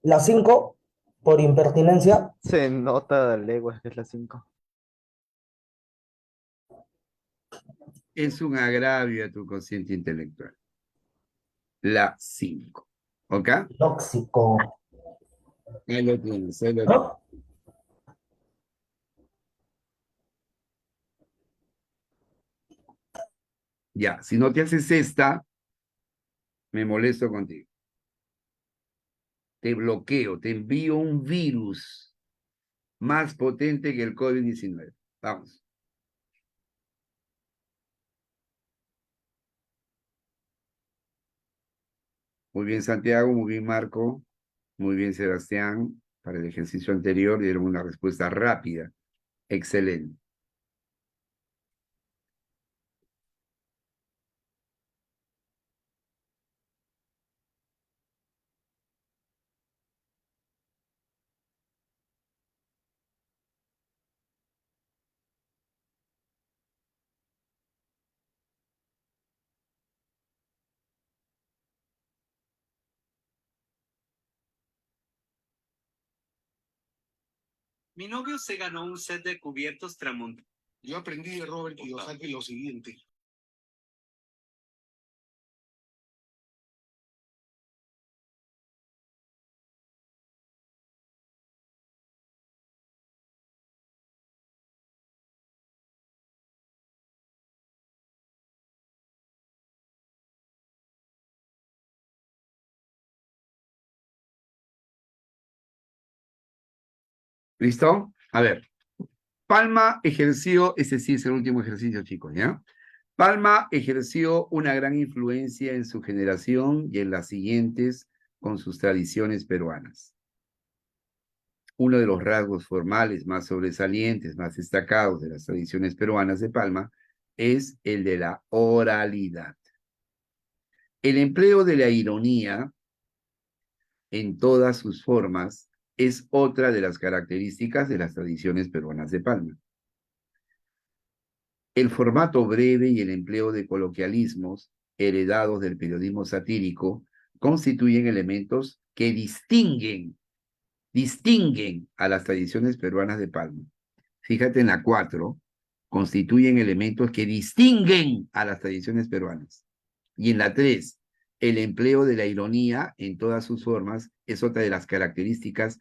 [SPEAKER 3] La 5, por impertinencia.
[SPEAKER 4] Se nota de leguas que es la 5.
[SPEAKER 1] Es un agravio a tu cociente intelectual. La 5. ¿Ok?
[SPEAKER 3] Tóxico,
[SPEAKER 1] Ahí lo tienes, ahí lo tienes.
[SPEAKER 3] ¿no?
[SPEAKER 1] Ya, si no te haces esta, me molesto contigo. Te bloqueo, te envío un virus más potente que el COVID-19. Vamos. Muy bien, Santiago, muy bien, Marco, muy bien, Sebastián. Para el ejercicio anterior dieron una respuesta rápida. Excelente.
[SPEAKER 6] Mi novio se ganó un set de cubiertos Tramonto.
[SPEAKER 7] Yo aprendí de Robert Kiyosaki lo siguiente.
[SPEAKER 1] ¿Listo? A ver. Palma ejerció, ese sí es el último ejercicio, chicos, ¿ya? Palma ejerció una gran influencia en su generación y en las siguientes con sus tradiciones peruanas. Uno de los rasgos formales más sobresalientes, más destacados de las tradiciones peruanas de Palma es el de la oralidad. El empleo de la ironía en todas sus formas es otra de las características de las tradiciones peruanas de Palma. El formato breve y el empleo de coloquialismos heredados del periodismo satírico constituyen elementos que distinguen a las tradiciones peruanas de Palma. Fíjate en la 4, constituyen elementos que distinguen a las tradiciones peruanas. Y en la 3, el empleo de la ironía en todas sus formas es otra de las características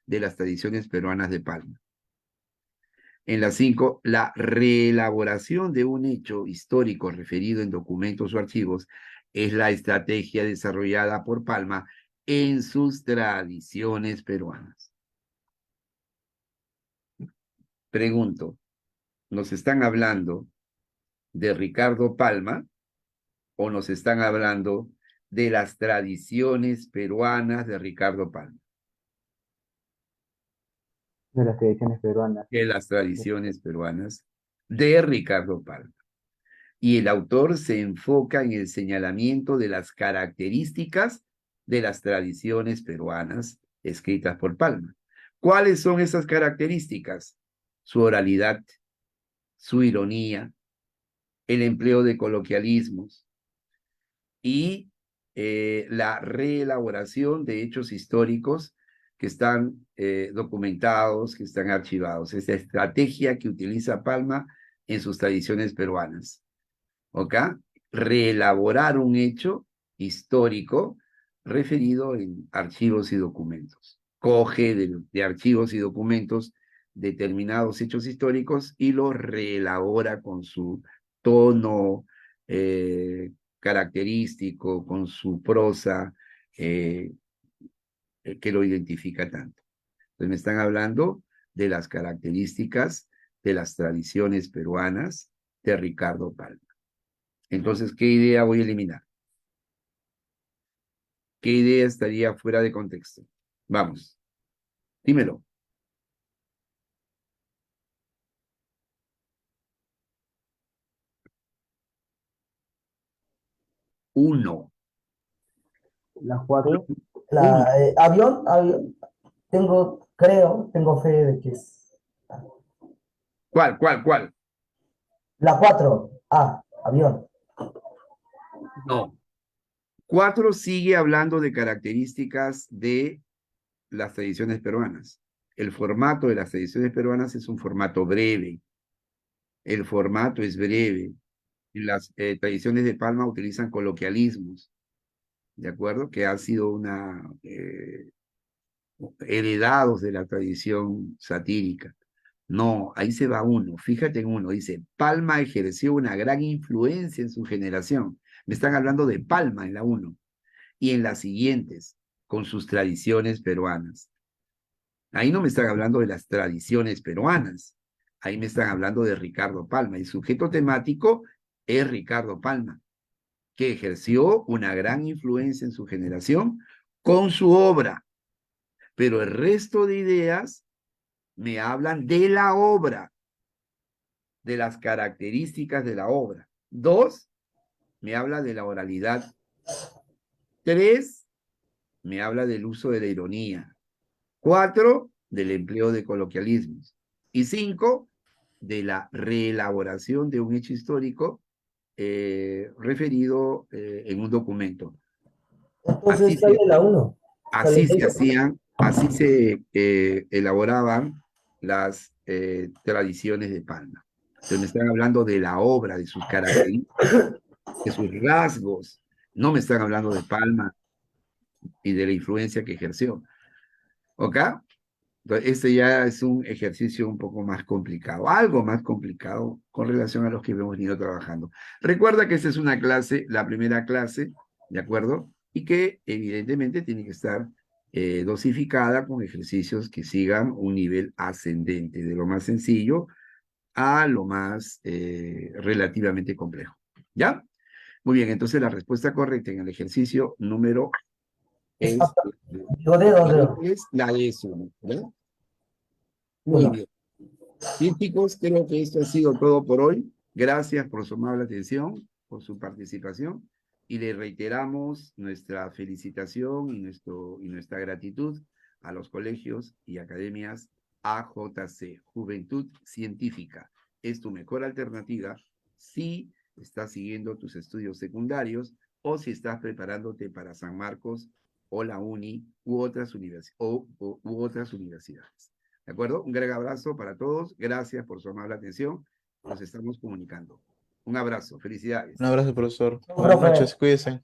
[SPEAKER 1] de las tradiciones peruanas de Palma. En la 5, la reelaboración de un hecho histórico referido en documentos o archivos es la estrategia desarrollada por Palma en sus tradiciones peruanas. Pregunto, ¿nos están hablando de Ricardo Palma o nos están hablando de las tradiciones peruanas de Ricardo Palma?
[SPEAKER 2] De las tradiciones peruanas.
[SPEAKER 1] De las tradiciones peruanas de Ricardo Palma. Y el autor se enfoca en el señalamiento de las características de las tradiciones peruanas escritas por Palma. ¿Cuáles son esas características? Su oralidad, su ironía, el empleo de coloquialismos y la reelaboración de hechos históricos que están documentados, que están archivados. Esa estrategia que utiliza Palma en sus tradiciones peruanas. ¿Ok? Reelaborar un hecho histórico referido en archivos y documentos. Coge de archivos y documentos determinados hechos históricos y los reelabora con su tono característico, con su prosa que lo identifica tanto. Entonces me están hablando de las características de las tradiciones peruanas de Ricardo Palma. Entonces, ¿qué idea voy a eliminar? ¿Qué idea estaría fuera de contexto? Vamos, dímelo. Uno.
[SPEAKER 2] Las 4.
[SPEAKER 3] La, avión, tengo fe de que es
[SPEAKER 1] ¿Cuál?
[SPEAKER 3] la 4. Avión.
[SPEAKER 1] No. 4 sigue hablando de características de las tradiciones peruanas. El formato de las tradiciones peruanas es un formato breve. El formato es breve. Las tradiciones de Palma utilizan coloquialismos, ¿de acuerdo? Que ha sido heredados de la tradición satírica. No, ahí se va uno. Fíjate en uno. Dice, Palma ejerció una gran influencia en su generación. Me están hablando de Palma en la 1. Y en las siguientes, con sus tradiciones peruanas. Ahí no me están hablando de las tradiciones peruanas. Ahí me están hablando de Ricardo Palma. El sujeto temático es Ricardo Palma, que ejerció una gran influencia en su generación con su obra. Pero el resto de ideas me hablan de la obra, de las características de la obra. 2, me habla de la oralidad. 3, me habla del uso de la ironía. 4, del empleo de coloquialismos. Y 5, de la reelaboración de un hecho histórico referido en un documento.
[SPEAKER 3] Entonces sale la 1.
[SPEAKER 1] Así se hacían, así se elaboraban las tradiciones de Palma. Entonces me están hablando de la obra, de sus características, de sus rasgos. No me están hablando de Palma y de la influencia que ejerció. ¿Ok? Entonces, este ya es un ejercicio un poco más complicado, algo más complicado con relación a los que hemos venido trabajando. Recuerda que esta es una clase, la primera clase, ¿de acuerdo? Y que evidentemente tiene que estar dosificada con ejercicios que sigan un nivel ascendente, de lo más sencillo a lo más relativamente complejo. ¿Ya? Muy bien, entonces la respuesta correcta en el ejercicio número es,
[SPEAKER 3] Digo dedo.
[SPEAKER 1] es la S1, ¿verdad? Muy bien. Bien, chicos, creo que esto ha sido todo por hoy. Gracias por su amable atención, por su participación, y le reiteramos nuestra felicitación y nuestra gratitud a los colegios y academias AJC, Juventud Científica. Es tu mejor alternativa si estás siguiendo tus estudios secundarios o si estás preparándote para San Marcos o la UNI u otras universidades. ¿De acuerdo? Un gran abrazo para todos. Gracias por su amable atención. Nos estamos comunicando. Un abrazo. Felicidades.
[SPEAKER 5] Un abrazo, profesor.
[SPEAKER 3] Profe.
[SPEAKER 5] Buenas noches, cuídense.